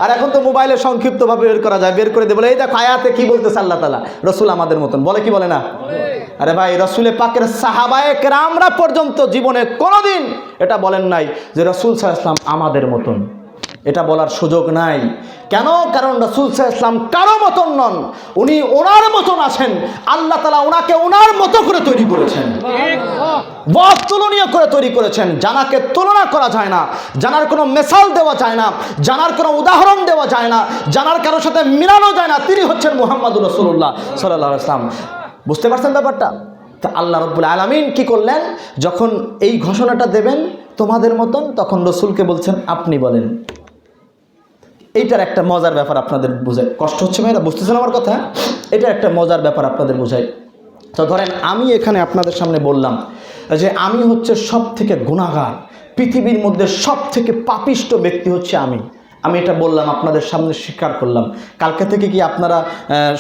আর এখন তো মোবাইলে সংক্ষিপ্তভাবে বের করা যায়, বের করে দিয়ে বলে এই দেখো আয়াতে কি বলতেছে আল্লাহ তাআলা, রাসূল আমাদের মতন, বলে কি বলে না? আরে ভাই, রাসূল পাকের সাহাবায়ে কেরামরা পর্যন্ত জীবনে কোনোদিন এটা বলেন নাই যে রাসূল সাল্লাল্লাহু আলাইহি ওয়াসাল্লাম আমাদের মতন। এটা বলার সুযোগ নাই। কেন? কারণ রাসূল সাল্লাল্লাহু আলাইহি ওয়াসাল্লাম কারো মতন নন, উনি ওনার মতন আছেন। আল্লাহ তাআলা ওনাকে ওনার মতো করে তৈরি করেছেন, অতুলনীয় করে তৈরি করেছেন। জানাকে তুলনা করা যায় না, জানার কোনো মেসাল দেওয়া যায় না, জানার কোনো উদাহরণ দেওয়া যায় না, জানার কারোর সাথে মিলানো যায় না। তিনি হচ্ছেন মুহাম্মদুর রাসূলুল্লাহ সাল্লাল্লাহু আলাইহি ওয়াসাল্লাম। বুঝতে পারছেন ব্যাপারটা? তা আল্লাহ রাব্বুল আলামিন কি করলেন? যখন এই ঘোষণাটা দেবেন তোমাদের মতন, তখন রাসূলকে বলছেন আপনি বলেন। এইটার একটা মজার ব্যাপার আপনাদের বোঝায়। কষ্ট হচ্ছে ভাইরা, বুঝতেছেন আমার কথা? এটা একটা মজার ব্যাপার আপনাদের বোঝায়। তো ধরেন আমি এখানে আপনাদের সামনে বললাম যে আমি হচ্ছে সব থেকে গুনাহগার, পৃথিবীর মধ্যে সব থেকে পাপিষ্ট ব্যক্তি হচ্ছে আমি এটা বললাম, আপনাদের সামনে স্বীকার করলাম। কালকে থেকে কি আপনারা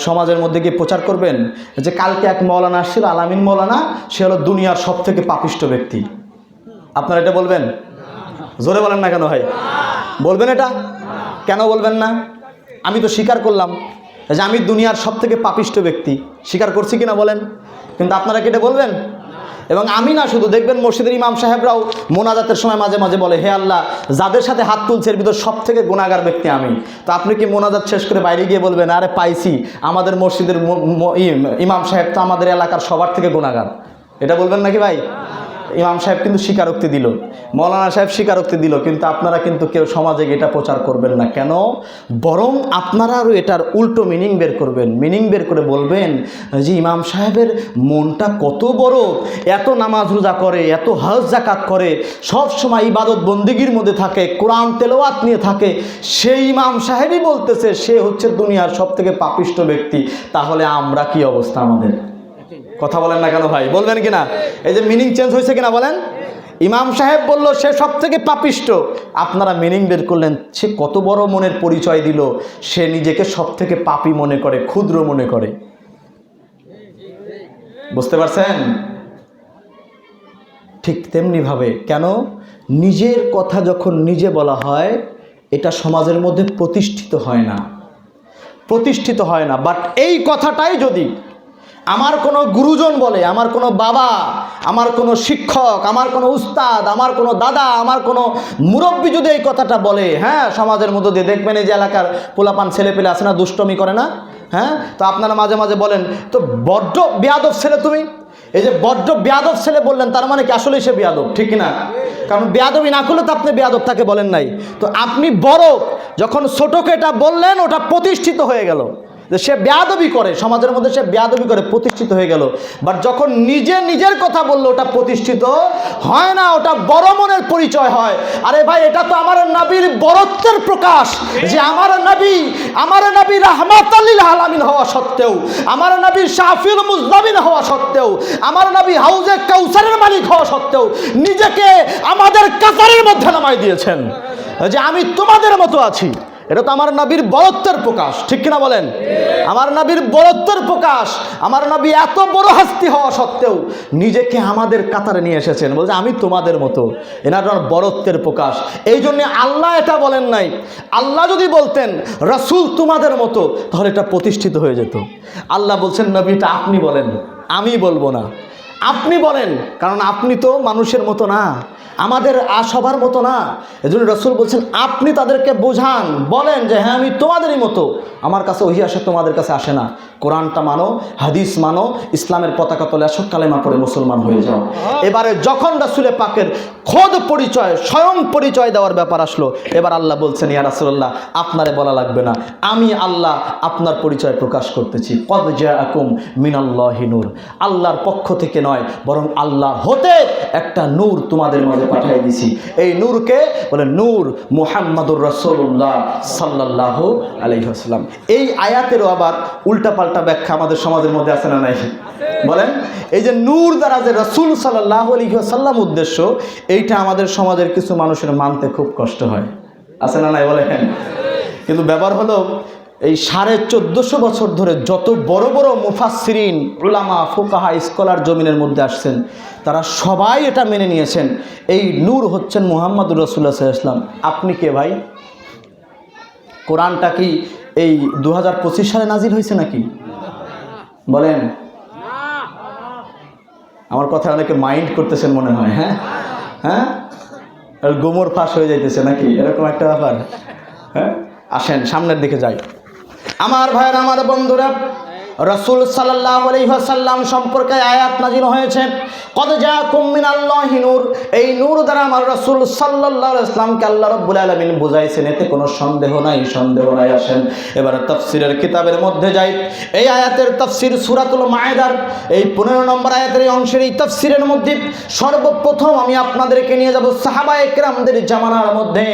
সমাজের মধ্যে গিয়ে প্রচার করবেন যে কালকে এক মৌলানা আসছিল, আলামিন মৌলানা, সে হলো দুনিয়ার সব থেকে পাপিষ্ট ব্যক্তি? আপনারা এটা বলবেন? জোরে বলেন না কেন ভাই? বলবেন এটা? কেন বলবেন না? আমি তো স্বীকার করলাম যে আমি দুনিয়ার সব থেকে পাপিষ্ট ব্যক্তি, স্বীকার করছি কিনা বলেন? কিন্তু আপনারা কি এটা বলবেন? এবং আমি না শুধু, দেখবেন মসজিদের ইমাম সাহেবরাও মোনাজাতের সময় মাঝে মাঝে বলে হে আল্লাহ, যাদের সাথে হাত তুলছে এর ভিতর সব থেকে গুনাহগার ব্যক্তি আমি। তো আপনি কি মোনাজাত শেষ করে বাইরে গিয়ে বলবেন আরে পাইছি, আমাদের মসজিদের ইমাম সাহেব তো আমাদের এলাকার সবার থেকে গুনাহগার? এটা বলবেন নাকি ভাই? ইমাম সাহেব কিন্তু স্বীকারোক্তি দিল, মৌলানা সাহেব স্বীকারোক্তি দিল, কিন্তু আপনারা কিন্তু কেউ সমাজে এটা প্রচার করবেন না। কেন? বরং আপনারা আরও এটার উল্টো মিনিং বের করবেন। মিনিং বের করে বলবেন যে ইমাম সাহেবের মনটা কত বড়, এত নামাজ রোজা করে, এত হজ যাকাত করে, সব সময় ইবাদত বন্দেগীর মধ্যে থাকে, কোরআন তেলাওয়াত নিয়ে থাকে, সেই ইমাম সাহেবই বলতেছে সে হচ্ছে দুনিয়ার সব থেকে পাপিষ্ট ব্যক্তি। তাহলে আমরা কি অবস্থা আমাদের? কথা বলেন না কেন ভাই? বলবেন কিনা? এই যে মিনিং চেঞ্জ হয়েছে কিনা বলেন? ইমাম সাহেব বলল সে সব থেকে পাপিষ্ট, আপনারা মিনিং বের করলেন সে কত বড় মনের পরিচয় দিল, সে নিজেকে সব থেকে পাপী মনে করে, ক্ষুদ্র মনে করে। বুঝতে পারছেন? ঠিক তেমনিভাবে কেন নিজের কথা যখন নিজে বলা হয় এটা সমাজের মধ্যে প্রতিষ্ঠিত হয় না, প্রতিষ্ঠিত হয় না। বাট এই কথাটাই যদি আমার কোনো গুরুজন বলে, আমার কোনো বাবা, আমার কোনো শিক্ষক, আমার কোনো উস্তাদ, আমার কোনো দাদা, আমার কোনো মুরব্বী যদি এই কথাটা বলে, হ্যাঁ, সমাজের মধ্যে দিয়ে দেখবেন এই যে এলাকার পোলাপান ছেলেপেলে আছে না, দুষ্টমি করে না, হ্যাঁ, তো আপনারা মাঝে মাঝে বলেন তো বড্ড বেয়াদব ছেলে তুমি। এই যে বড্ড বেয়াদব ছেলে বললেন, তার মানে কি আসলেই সে বেয়াদব, ঠিক না? কারণ বেয়াদবি না করলে তো আপনি বেয়াদব তাকে বলেন নাই। তো আপনি বড়, যখন ছোটকে এটা বললেন ওটা প্রতিষ্ঠিত হয়ে গেল যে সে বেয়াদবি করে, সমাজের মধ্যে সে বেয়াদবি করে, প্রতিষ্ঠিত হয়ে গেল। বাট যখন নিজের কথা বললো ওটা প্রতিষ্ঠিত হয় না, ওটা বড় মনের পরিচয় হয়। আরে ভাই, এটা তো আমার নবীর বরত্বের প্রকাশ, যে আমার নবী রাহমাতাল লিল আলামিন হওয়া সত্ত্বেও, আমার নবী শাফিউল মুজনাবিন হওয়া সত্ত্বেও, আমার নবী হাউজে কাউসারের মালিক হওয়া সত্ত্বেও নিজেকে আমাদের কাতারের মধ্যে নামাই দিয়েছেন যে আমি তোমাদের মতো আছি। এটা তো আমার নবীর বরত্বের প্রকাশ, ঠিক কিনা বলেন? আমার নবীর বরত্বের প্রকাশ। আমার নবী এত বড় হাস্তি হওয়া সত্ত্বেও নিজেকে আমাদের কাতারে নিয়ে এসেছেন, বলছে আমি তোমাদের মতো। এনার বরত্বের প্রকাশ। এই জন্য আল্লাহ এটা বলেন নাই। আল্লাহ যদি বলতেন রাসূল তোমাদের মতো, তাহলে এটা প্রতিষ্ঠিত হয়ে যেত। আল্লাহ বলছেন নবীটা আপনি বলেন, আমি বলবো না, আপনি বলেন, কারণ আপনি তো মানুষের মতো না, আমাদের সবার মতো না। এজন্য রাসূল বলছেন আপনি তাদেরকে বোঝান, বলেন যে হ্যাঁ আমি তোমাদেরই মতো, আমার কাছে ওহী আসে, তোমাদের কাছে আসে না। কোরআনটা মানো, হাদিস মানো, ইসলামের পতাকা তলে আসো, কালেমা পড়ে মুসলমান হয়ে যাও। এবারে যখন রাসূলে পাকের খোদ পরিচয়, স্বয়ং পরিচয় দেওয়ার ব্যাপার আসলো, এবার আল্লাহ বলছেন ইয়া রাসূলুল্লাহ আপনারে বলা লাগবে না, আমি আল্লাহ আপনার পরিচয় প্রকাশ করতেছি। কদ জাআকুম মিনাল্লাহি নূর, আল্লাহর পক্ষ থেকে নয়, বরং আল্লাহ হতে একটা নূর তোমাদের মাঝে পাঠিয়ে দিছি। এই নূরকে বলে নূর মুহাম্মাদুর রাসূলুল্লাহ সাল্লাল্লাহু আলাইহি ওয়াসাল্লাম। এই আয়াতেরও আবার উল্টাপাল্টা ব্যাখ্যা আমাদের সমাজের মধ্যে আছে না নাই? বলেন, এই যে নূর দ্বারা যে রাসূল সাল্লাল্লাহু আলাইহি ওয়াসাল্লাম উদ্দেশ্য, এইটা আমাদের সমাজের কিছু মানুষের মানতে খুব কষ্ট হয়, আছে না নাই? বলেন। কিন্তু ব্যাপার হলো এই 1450 বছর ধরে যত বড় বড় মুফাসসিরিন, উলামা, ফুকাহা, স্কলার জমিনের মধ্যে আসছেন, তারা সবাই এটা মেনে নিয়েছেন এই নূর হচ্ছেন মুহাম্মদুর রাসূলুল্লাহ সাল্লাল্লাহু আলাইহি ওয়াসাল্লাম। আপনি কে ভাই? কোরআনটা কি এই 2025 সালে নাজিল হয়েছে নাকি? বলেন। আমার কথা অনেকে মাইন্ড করতেছেন মনে হয়, হ্যাঁ হ্যাঁ, গোমর ফাঁস হয়ে যাইতেছে নাকি, এরকম একটা ব্যাপার। হ্যাঁ, আসেন সামনের দিকে যাই। আমার ভাইয়ের, আমার বন্ধুরা, রাসূল সাল্লাল্লাহু আলাইহি ওয়াসাল্লাম সম্পর্কে আয়াত নাযিল হয়েছে কদ জাআকুম মিনাল্লাহি নূর। এই নূর দ্বারা আমার রাসূল সাল্লাল্লাহু আলাইহি ওয়াসাল্লামকে আল্লাহ রাব্বুল আলামিন বুঝাইছেন, এতে কোনো সন্দেহ নাই, সন্দেহ নাই। আসেন এবারে তাফসীরের কিতাবের মধ্যে যাই। এই আয়াতের তাফসীর সূরাতুল মায়েদার এই 15 নম্বর আয়াতের এই অংশের এই তাফসীরের মধ্যে সর্বপ্রথম আমি আপনাদেরকে নিয়ে যাব সাহাবায়ে কেরামদের জামানার মধ্যে।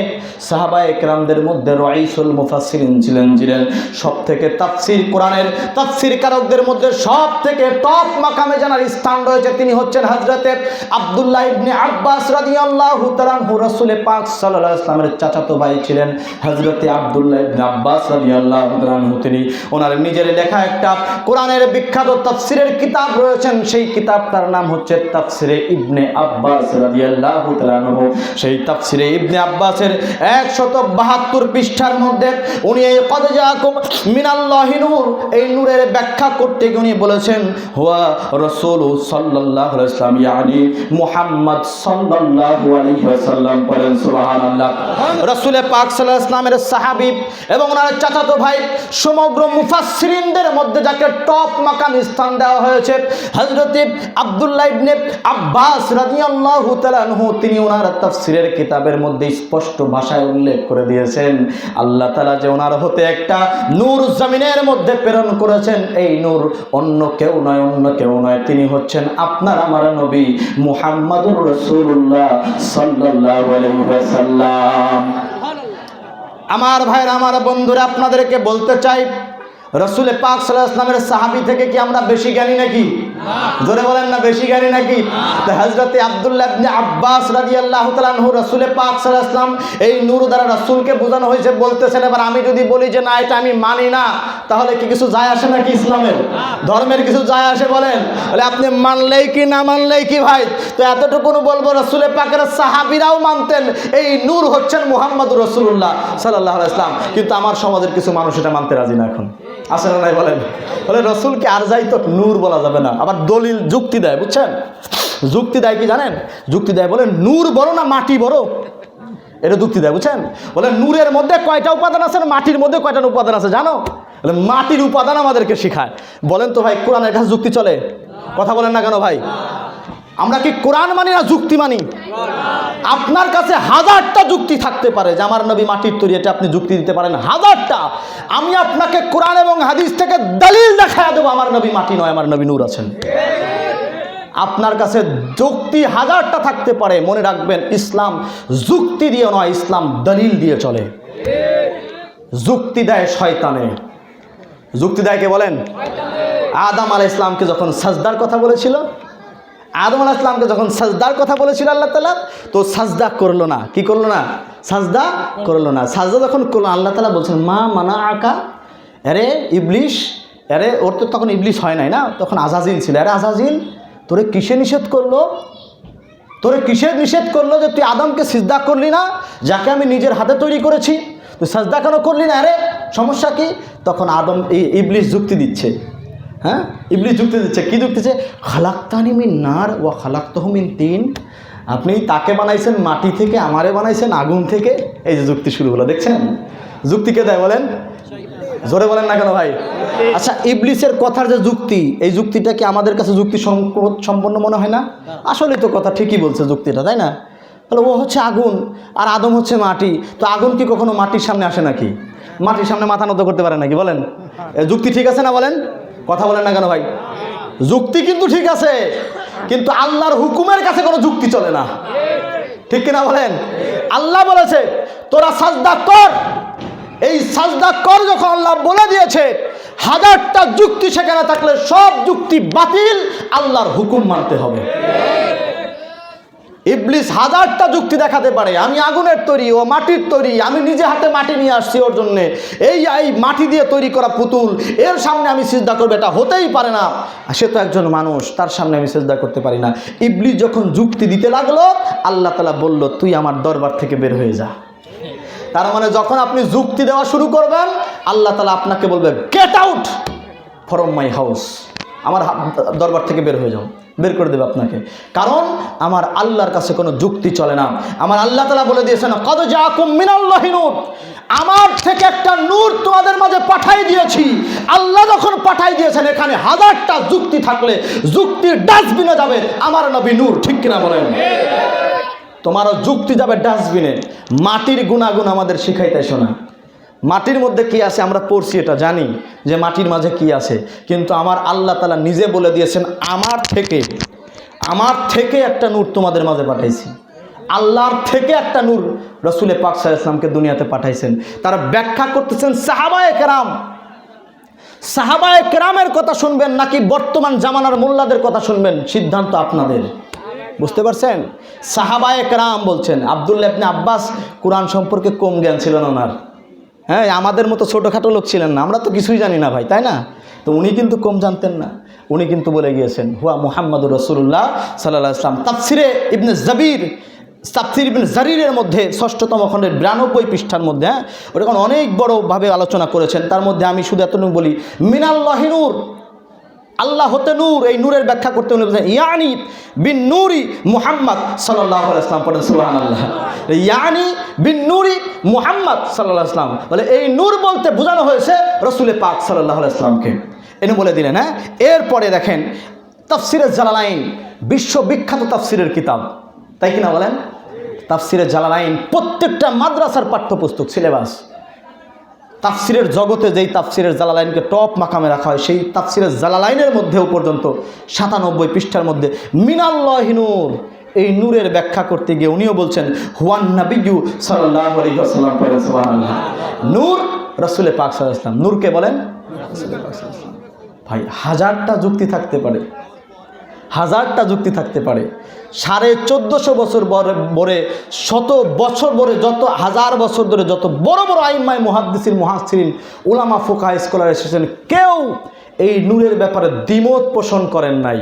সাহাবায়ে কেরামদের মধ্যে রাইসুল মুফাসসিরিন ছিলেন সবথেকে তাফসীর, কোরআনের তাফসীর কারকদের মধ্যে সব থেকে টপ মাকামে জানার স্থান রয়েছে। তিনি হচ্ছেন হযরতে আব্দুল্লাহ ইবনে আব্বাস রাদিয়াল্লাহু তাআলা আনহু। রাসূল পাক সাল্লাল্লাহু আলাইহি ওয়াসাল্লামের চাচাতো ভাই ছিলেন হযরতে আব্দুল্লাহ ইবনে আব্বাস রাদিয়াল্লাহু তাআলা আনহু। তিনি ওনার নিজের লেখা একটা কোরআনের বিখ্যাত তাফসীরের কিতাব রয়েছেন, সেই কিতাবটার নাম হচ্ছে তাফসীরে ইবনে আব্বাস রাদিয়াল্লাহু তাআলা আনহু। সেই তাফসীরে ইবনে আব্বাসের 172 পৃষ্ঠার মধ্যে উনি এই কদ জাআকুম মিনাল্লাহি নূর, এই নূরের ব্যাখ্যা করতে গিয়ে উনি বলেছেন হুয়া রাসূল সাল্লাল্লাহু আলাইহি ওয়াসাল্লাম, ইয়ানি মুহাম্মদ সাল্লাল্লাহু আলাইহি ওয়াসাল্লাম। বলেন সুবহানাল্লাহ। রাসূল পাক সাল্লাল্লাহু আলাইহি ওয়াসাল্লামের সাহাবী এবং ওনার চাচাতো ভাই, সমগ্র মুফাসসিরিনদের মধ্যে যাকে টপ মাকাম স্থান দেওয়া হয়েছে হযরত আব্দুল্লাহ ইবনে আব্বাস রাদিয়াল্লাহু তাআলা আনহু। তিনি ওনার তাফসীরের কিতাবের মধ্যে স্পষ্ট ভাষায় উল্লেখ করে দিয়েছেন আল্লাহ তাআলা যে ওনার হতে একটা নূর জমিনের মধ্যে প্রেরণ করেছেন। এই নূর অন্য কেউ নয়, তিনি হচ্ছেন আপনার আমার নবী মুহাম্মাদুর রাসূলুল্লাহ সাল্লাল্লাহু আলাইহি ওয়াসাল্লাম। আমার ভাইরা, আমার বন্ধুরা, আপনাদেরকে বলতে চাই রাসূল পাক সাল্লাল্লাহু আলাইহি ওয়াসাল্লামের সাহাবী থেকে কি আমরা বেশি জ্ঞানী নাকি? জোরে বলেন না, বেশি জ্ঞানী নাকি? তো হযরত আব্দুল্লাহ ইবনে আব্বাস রাদিয়াল্লাহু তাআলা আনহু রাসূল পাক সাল্লাল্লাহু আলাইহি ওয়াসাল্লাম এই নূর দ্বারা রাসূলকে বোঝানো হয়েছে বলতেছেন। এবার আমি যদি বলি যে না, এটা আমি মানি না, তাহলে কি কিছু যায় আসে নাকি? ইসলামের ধর্মের কিছু যায় আসে? বলেন। বলে আপনি মানলেই কি না মানলেই কি ভাই? তো এতটুকু বলবো, রাসূল পাকের সাহাবীরাও মানতেন এই নূর হচ্ছেন মুহাম্মদুর রাসূলুল্লাহ সাল্লাল্লাহু আলাইহি ওয়াসাল্লাম, কিন্তু আমার সমাজের কিছু মানুষ এটা মানতে রাজি না এখন, আছে না নাই? বলেন। বলে রসুলকে আর যাই তো নূর বলা যাবে না, আবার দলিল যুক্তি দেয়, বুঝছেন? যুক্তি দেয় কি জানেন? যুক্তি দেয় বলে নূর বড় না মাটি বড়, এটা যুক্তি দেয়, বুঝছেন? বলে নূরের মধ্যে কয়টা উপাদান আছে, মাটির মধ্যে কয়টা উপাদান আছে জানো? বলে মাটির উপাদান আমাদেরকে শেখায়। বলেন তো ভাই, কোরআনের কাছে যুক্তি চলে? কথা বলেন না কেন ভাই? আমরা কি কোরআন মানি না যুক্তি মানি? আপনার কাছে হাজারটা যুক্তি থাকতে পারে যে আমার নবী মাটির তৈরি, এটা আপনি যুক্তি দিতে পারেন হাজারটা। আমি আপনাকে কোরআন এবং হাদিস থেকে দলিল দেখায় দেবো আমার নবী মাটি নয়, আমার নবী নূর আছেন। আপনার কাছে যুক্তি হাজারটা থাকতে পারে, মনে রাখবেন ইসলাম যুক্তি দিয়ে নয়, ইসলাম দলিল দিয়ে চলে। যুক্তি দেয় শয়তানে। যুক্তি দেয় কে বলেন? আদম আলাইহিস সালামকে যখন সাজদার কথা বলেছিল, আদম আলাইহিস সালামকে যখন সাজদার কথা বলেছিল আল্লাহ তাআলা, তো সাজদা করলো না। কি করলো না? সাজদা করলো না। সাজদা যখন করলো, আল্লাহ তাআলা বলছেন মা মানা আকা, আরে ইবলিশ, আরে ওর তো তখন ইবলিশ হয় নাই না, তখন আজাজিল ছিল। আরে আজাজিল, তোরে কিসে নিষেধ করলো? তোরে কিসে নিষেধ করলো যে তুই আদমকে সিজদা করলি না, যাকে আমি নিজের হাতে তৈরি করেছি? তুই সাজদা কেন করলি না? আরে সমস্যা কি? তখন আদম ইবলিশ যুক্তি দিচ্ছে। হ্যাঁ, ইবলিশ যুক্তি দিচ্ছে। কি যুক্তি দিচ্ছে? খালাক্তানি মিন নার ওয়া খালাক্তাহু মিন তিন, আপনি তাকে বানাইছেন মাটি থেকে, আমারে বানাইছেন আগুন থেকে। এই যে যুক্তি শুরু হলো, দেখছেন? যুক্তি কে দেয় বলেন? জোরে বলেন না কেন ভাই? আচ্ছা, ইবলিসের কথার যে যুক্তি, এই যুক্তিটা কি আমাদের কাছে যুক্তি সম্পন্ন মনে হয় না? আসলে তো কথা ঠিকই বলছে যুক্তিটা, তাই না? তাহলে ও হচ্ছে আগুন আর আদম হচ্ছে মাটি, তো আগুন কি কখনো মাটির সামনে আসে নাকি? মাটির সামনে মাথা নত করতে পারে নাকি? বলেন, যুক্তি ঠিক আছে না? বলেন, কথা বলেন না কেন ভাই? যুক্তি কিন্তু ঠিক আছে, কিন্তু আল্লাহর হুকুমের কাছে কোনো যুক্তি চলে না, ঠিক কিনা বলেন? আল্লাহ বলেছে তোরা সাজদা কর, এই সাজদা কর যখন আল্লাহ বলে দিয়েছে, হাজারটা যুক্তি সেখানে থাকলে সব যুক্তি বাতিল, আল্লাহর হুকুম মানতে হবে। ইবলিস হাজারটা যুক্তি দেখাতে পারে, আমি আগুনের তৈরি, ও মাটির তৈরি, আমি নিজে হাতে মাটি নিয়ে আসছি ওর জন্যে, এই মাটি দিয়ে তৈরি করা পুতুল, এর সামনে আমি সিজদা করবো, এটা হতেই পারে না, সে তো একজন মানুষ, তার সামনে আমি সিজদা করতে পারি না। ইবলিস যখন যুক্তি দিতে লাগলো, আল্লাহ তাআলা বলল তুই আমার দরবার থেকে বের হয়ে যা। তার মানে যখন আপনি যুক্তি দেওয়া শুরু করবেন, আল্লাহ তাআলা আপনাকে বলবে get out from my house, আমার দরবার থেকে বের হয়ে যাও, বের করে দেবে আপনাকে। কারণ আমার আল্লাহর কাছে কোনো যুক্তি চলে না। আমার আল্লাহ তাআলা বলে দিয়েছেন কদ জাআকুম মিনাল্লাহি নূর, আমার থেকে একটা নূর তোমাদের মাঝে পাঠাই দিয়েছি। আল্লাহ যখন পাঠাই দিয়েছেন, এখানে হাজারটা যুক্তি থাকলে যুক্তির ডাস্টবিনে যাবে আমার নবী নূর, ঠিক কিনা বলেন? তোমারও যুক্তি যাবে ডাস্টবিনে। মাটির গুণাগুণ আমাদের শিখাইতেছ না। মাটির মধ্যে কি আছে আমরা পড়ছি, এটা জানি যে মাটির মাঝে কি আছে, কিন্তু আমার আল্লাহ তাআলা নিজে বলে দিয়েছেন আমার থেকে একটা নূর তোমাদের মাঝে পাঠাইছি। আল্লাহর থেকে একটা নূর রাসূল পাক সাল্লাল্লাহু আলাইহি ওয়াসাল্লামকে দুনিয়াতে পাঠাইছেন। তারা ব্যাখ্যা করতেছেন সাহাবায়ে কেরামের কথা শুনবেন নাকি বর্তমান জামানার মোল্লাদের কথা শুনবেন, সিদ্ধান্ত আপনাদের। বুঝতে পারছেন? সাহাবায়ে কেরাম বলছেন, আব্দুল্লাহ ইবনে আব্বাস কোরআন সম্পর্কে কম জ্ঞান ছিল না ওনার। হ্যাঁ, আমাদের মতো ছোটোখাটো লোক ছিলেন না, আমরা তো কিছুই জানি না ভাই, তাই না? তো উনি কিন্তু কম জানতেন না, উনি কিন্তু বলে গিয়েছেন হুয়া মুহাম্মাদুর রাসূলুল্লাহ সাল্লাল্লাহু আলাইহি ওয়াসাল্লাম। তাফসিরে ইবনে জারিরের মধ্যে ৬ষ্ঠতম খণ্ডের ৯২ পৃষ্ঠার মধ্যে, হ্যাঁ, ওটা অনেক বড়োভাবে আলোচনা করেছেন। তার মধ্যে আমি শুধু এতটুকু বলি, মিনাল্লাহি নূর, আল্লাহ হতে নূর, এই নূরের ব্যাখ্যা করতে উনি বলেছেন ইয়ানি বিন নূরি মুহাম্মদ সাল্লাল্লাহু আলাইহি ওয়াসাল্লাম, পড়েন সুবহানাল্লাহ। ইয়ানি বিন নূরি মুহাম্মদ সাল্লাল্লাহু আলাইহি ওয়াসাল্লাম, বলে এই নূর বলতে বোঝানো হয়েছে রাসূল পাক সাল্লাল্লাহু আলাইহি ওয়াসাল্লামকে, এনে বলে দিলেন। হ্যাঁ, এরপরে দেখেন তাফসিরে জালালাইন, বিশ্ববিখ্যাত তাফসিরের কিতাব, তাই কিনা বলেন? তাফসিরে জালালাইন প্রত্যেকটা মাদ্রাসার পাঠ্যপুস্তক, সিলেবাস। তাফসিরের জগতে যেই তাফসিরের জালালাইনকে টপ মাকামে রাখা হয়, সেই তাফসিরের জালালাইনের মধ্যেও পর্যন্ত ৯৭ পৃষ্ঠার মধ্যে মিনাল্লাহি নূর, এই নূরের ব্যাখ্যা করতে গিয়ে উনিও বলছেন হুয়ান নাবিয়্যু সাল্লাল্লাহু আলাইহি ওয়াসাল্লাম, সুবহানাল্লাহ। নূর রাসূল পাক সাল্লাল্লাহু আলাইহি ওয়াসাল্লাম, নূরকে বলেন রাসূল পাক সাল্লাল্লাহু আলাইহি ওয়াসাল্লাম। ভাই, হাজারটা যুক্তি থাকতে পারে, হাজারটা যুক্তি থাকতে পারে। ১৪৫০ বছর পরে, শত বছর পরে, যত হাজার বছর ধরে যত বড় বড় আইম্মায়ে মুহাদ্দিসিন মুহাসসিরিন উলামা ফুকাহা স্কলার এসেছেন, কেউ এই নূরের ব্যাপারে দ্বিমত পোষণ করেন নাই।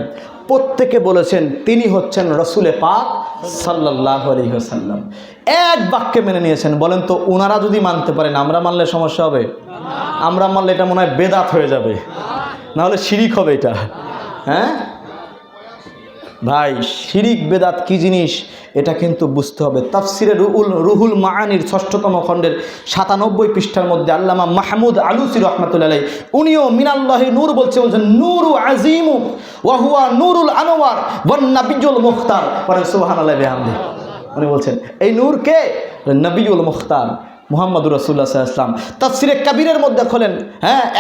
প্রত্যেকে বলেছেন তিনি হচ্ছেন রাসূল পাক সাল্লাল্লাহু আলাইহি ওয়াসাল্লাম, এক বাক্যে মেনে নিয়েছেন। বলেন তো, ওনারা যদি মানতে পারেন, আমরা মানলে সমস্যা হবে? আমরা মানলে এটা মনে হয় বেদাত হয়ে যাবে, নাহলে শিরিক হবে এটা। হ্যাঁ, ভাই শিরিক বেদাত কি জিনিস এটা কিন্তু বুঝতে হবে। তাফসিরে রুহুল মাআনির ৬ষ্ঠতম খণ্ডের ৯৭ পৃষ্ঠার মধ্যে আল্লামা মাহমুদ আলুসি রহমাতুল্লাহ আলাইহি উনিও মিনাল্লাহি নূর বলছেন নূরু আজিমু ওয়া হুয়া নূরুল আনওয়ার ওয়ান নাবিয়ুল মুখতার। পরে সুবহানাল্লাহি বিহামদিহি উনি বলছেন এই নূর কে? নবিউল মুখতার মুহাম্মদুর রাসূলুল্লাহ সাল্লাল্লাহু আলাইহি ওয়াসাল্লাম। তাফসিরে কাবীরের মধ্যে খোলেন,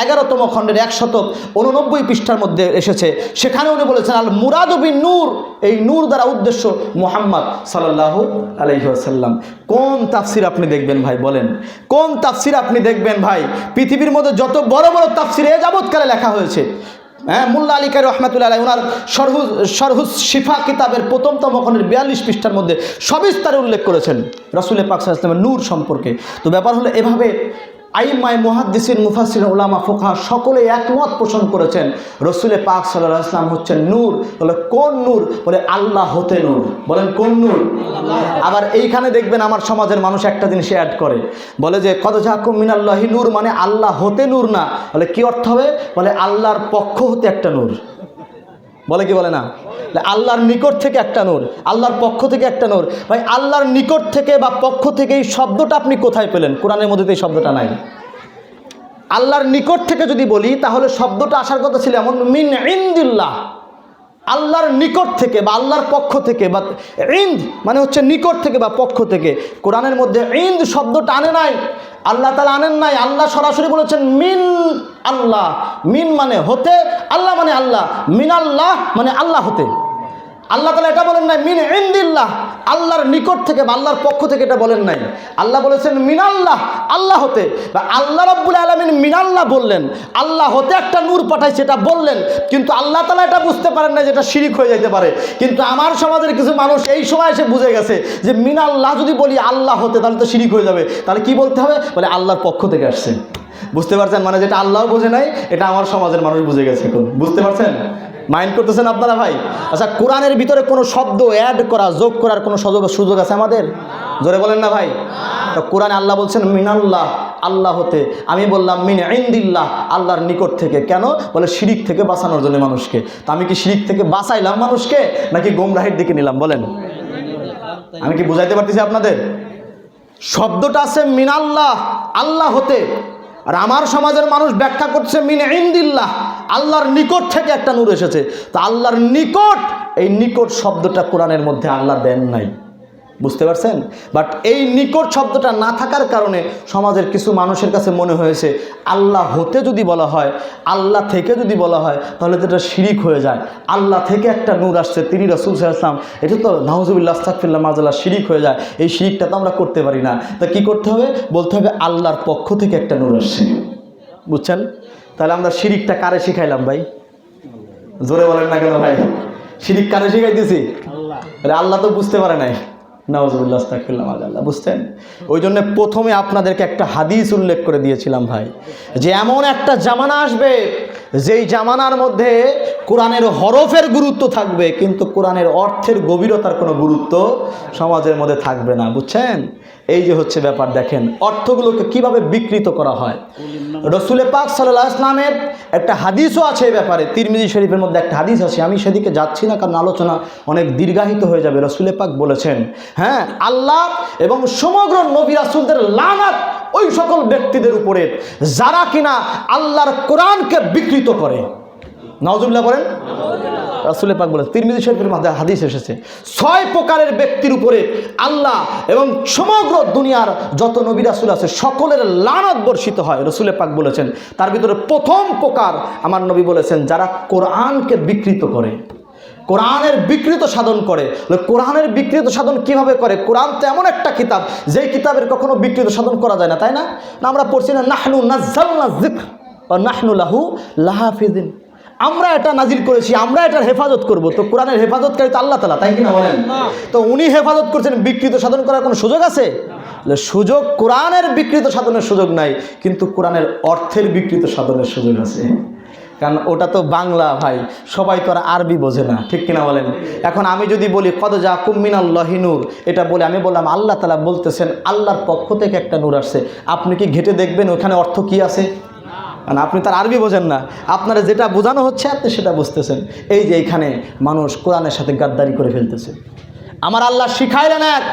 ১১তম খণ্ডের ১৮৯ পৃষ্ঠার মধ্যে এসেছে, সেখানে উনি বলেছেন আল মুরাদু বিন নূর, এই নূর দ্বারা উদ্দেশ্য মুহাম্মদ সাল্লাল্লাহু আলাইহি ওয়াসাল্লাম। কোন তাফসির আপনি দেখবেন ভাই বলেন, কোন তাফসির আপনি দেখবেন ভাই? পৃথিবীর মধ্যে যত বড় বড় তাফসির এ যাবৎকালে লেখা হয়েছে, মোল্লা আলী কারি রহমাতুল্লাহ আলাইহি ওনার শরহুস শিফা কিতাবের ১ম খণ্ডের ৪২ পৃষ্ঠার মধ্যে সবিস্তারে উল্লেখ করেছেন রাসূল পাক সাল্লাল্লাহু আলাইহি ওয়াসাল্লামের নূর সম্পর্কে। তো ব্যাপার হলো এভাবে আইম্মায়ে মুহাদ্দিসিন মুফাসসিরিন উলামা ফুকাহা সকলে একমত পোষণ করেছেন রাসূল পাক সাল্লাল্লাহু আলাইহি ওয়াসাল্লাম হচ্ছেন নূর। বলে কোন নূর? বলে আল্লাহ হতে নূর। বলেন কোন নূর? আবার এইখানে দেখবেন আমার সমাজের মানুষ একটা জিনিস অ্যাড করে, বলে যে কদ জাকুম মিনাল্লাহি নূর, মানে আল্লাহ হতে নূর না। বলে কি অর্থ হবে? বলে আল্লাহর পক্ষ হতে একটা নূর। বলে কি বলে না? আল্লাহর নিকট থেকে একটা নূর, আল্লাহর পক্ষ থেকে একটা নূর। ভাই আল্লাহর নিকট থেকে বা পক্ষ থেকে এই শব্দটা আপনি কোথায় পেলেন? কোরআনের মধ্যে তো এই শব্দটা নাই। আল্লাহর নিকট থেকে যদি বলি তাহলে শব্দটা আসার কথা ছিল এমন মিন ইনদিল্লাহ, আল্লাহর নিকট থেকে বা আল্লাহর পক্ষ থেকে, বা ইন্দ মানে হচ্ছে নিকট থেকে বা পক্ষ থেকে। কোরআনের মধ্যে ইন্দ শব্দটা আনে নাই, আল্লাহ তাআলা আনেন নাই। আল্লাহ সরাসরি বলেছেন মিন আল্লাহ, মিন মানে হতে, আল্লাহ মানে আল্লাহ, মিন আল্লাহ মানে আল্লাহ হতে। আল্লাহ তাআলা এটা বলেন নাই মিন ইনদিল্লাহ, আল্লাহর নিকট থেকে বা আল্লাহর পক্ষ থেকে, এটা বলেন নাই। আল্লাহ বলেছেন মিনাল্লাহ, আল্লাহ হতে। বা আল্লাহ রাব্বুল আলামিন মিনাল্লাহ বললেন, আল্লাহ হতে একটা নূর পাঠাইছে এটা বললেন, কিন্তু আল্লাহ তাআলা এটা বুঝতে পারেন না যে এটা শিরিক হয়ে যেতে পারে। কিন্তু আমার সমাজের কিছু মানুষ এই সময় এসে বুঝে গেছে যে মিনাল্লাহ যদি বলি আল্লাহ হতে তাহলে তো শিরিক হয়ে যাবে, তাহলে কি বলতে হবে? বলে আল্লাহর পক্ষ থেকে আসছে। বুঝতে পারছেন? মানে যেটা আল্লাহ বোঝে নাই এটা আমার সমাজের মানুষ বুঝে গেছে এখন। বুঝতে পারছেন? মাইন্ড করতেছেন আপনারা ভাই? আচ্ছা, কোরআনের ভিতরে কোনো শব্দ অ্যাড করা, যোগ করার কোনো সুযোগ আছে আমাদের? জোরে বলেন না ভাই। তো কোরআনে আল্লাহ বলছেন মিনাল্লাহ, আল্লাহ হতে। আমি বললাম মিন ইনদিল্লাহ, আল্লাহর নিকট থেকে। কেন? বলে শিরিক থেকে বাঁচানোর জন্য মানুষকে। তো আমি কি শিরিক থেকে বাঁচাইলাম মানুষকে নাকি গোমরাহের দিকে নিলাম? বলেন, আমি কি বুঝাইতে পারতেছি আপনাদের? শব্দটা আছে মিনাল্লাহ, আল্লাহ হতে, আর আমার সমাজের মানুষ ব্যাখ্যা করছে মিন ইনদিল্লাহ, আল্লাহর নিকট থেকে একটা নূর এসেছে। তো আল্লাহর নিকট, এই নিকট শব্দটা কোরআনের মধ্যে আল্লাহ দেন নাই। বুঝতে পারছেন? বাট এই নিকট শব্দটা না থাকার কারণে সমাজের কিছু মানুষের কাছে মনে হয়েছে আল্লাহ হতে যদি বলা হয়, আল্লাহ থেকে যদি বলা হয় তাহলে তো এটা শিরিক হয়ে যায়। আল্লাহ থেকে একটা নূর আসছে, তিনি রাসূল সাল্লাল্লাহু আলাইহি ওয়াসাল্লাম, এটা তো নাউজুবিল্লাহ আস্তাগফিরুল্লাহ মাযাল্লাহ শিরিক হয়ে যায়। এই শিরিকটা তো আমরা করতে পারি না। তা কি করতে হবে? বলতে হবে আল্লাহর পক্ষ থেকে একটা নূর আসছে। বুঝছেন? তাহলে আমরা শিরিকটা কারে শিখাইলাম ভাই? জোরে বলেন না কেন ভাই? শিরিক কারে শিখাইতেছি? আল্লাহ তো বুঝতে পারে নাই। নাউজুবিল্লাহ আস্তাগফিরুল্লাহ মাযাল্লাহ। বুঝছেন? ওই জন্য প্রথমে আপনাদেরকে একটা হাদিস উল্লেখ করে দিয়েছিলাম ভাই, যে এমন একটা জামানা আসবে যেই জামানার মধ্যে কোরআনের হরফের গুরুত্ব থাকবে কিন্তু কোরআনের অর্থের গভীরতার কোনো গুরুত্ব সমাজের মধ্যে থাকবে না। বুঝছেন? এই যে হচ্ছে ব্যাপার। দেখেন অর্থগুলোকে কিভাবে বিকৃত করা হয়। রাসূল পাক সাল্লাল্লাহু আলাইহি ওয়াসাল্লামের একটা হাদিসও আছে এই ব্যাপারে, তিরমিজি শরীফের মধ্যে একটা হাদিস আছে। আমি সেদিকে যাচ্ছি না কারণ আলোচনা অনেক দীর্ঘায়িত হয়ে যাবে। রাসূল পাক বলেছেন, হ্যাঁ, আল্লাহ এবং সমগ্র নবী রাসূলদের লানাত ওই সকল ব্যক্তিদের উপরে যারা কিনা আল্লাহর কোরআনকে বিকৃত করে। নাউজুবিল্লাহ বলেন। রাসূল পাক বলেন, তিরমিজি শরীফের মধ্যে হাদিস এসেছে, 6 প্রকারের ব্যক্তির উপরে আল্লাহ এবং সমগ্র দুনিয়ার যত নবী রাসূল আছে সকলের লানত বর্ষিত হয়। রাসূল পাক বলেছেন তার ভিতরে প্রথম প্রকার আমার নবী বলেছেন যারা কোরআনকে বিকৃত করে, কোরআনের বিকৃত সাধন করে। কোরআনের বিকৃত সাধন কিভাবে করে? কোরআন তো এমন একটা কিতাব যেই কিতাবের কখনো বিকৃত সাধন করা যায় না, তাই না? আমরা পড়ছি না নাহনু নাযালনা যিকর ওয়া নাহনু লাহু লাহাফিযিন, আমরা এটা নাজিল করেছি, আমরা এটার হেফাজত করব। তো কোরআনের হেফাজতকারী তো আল্লাহ তাআলা, তাই কিনা বলেন? তো উনি হেফাজত করছেন, বিকৃত সাধন করার কোনো সুযোগ আছে? সুযোগ, কোরআনের বিকৃত সাধনের সুযোগ নাই, কিন্তু কোরআনের অর্থের বিকৃত সাধনের সুযোগ আছে। কারণ ওটা তো বাংলা ভাই, সবাই তো আর আরবি বোঝে না, ঠিক কিনা বলেন? এখন আমি যদি বলি কদ জাকুম মিনাল্লাহি নূর, এটা বলে আমি বললাম আল্লাহ তাআলা বলতেছেন আল্লাহর পক্ষ থেকে একটা নূর আসছে, আপনি কি ঘেটে দেখবেন ওখানে অর্থ কি আছে? কারণ আপনি তার আরবি বোঝেন না, আপনারা যেটা বোঝানো হচ্ছে আপনি সেটা বুঝতেছেন। এই যে এইখানে মানুষ কোরআনের সাথে গাদ্দারি করে ফেলতেছে। আমার আল্লাহ শিখাইলেন এক,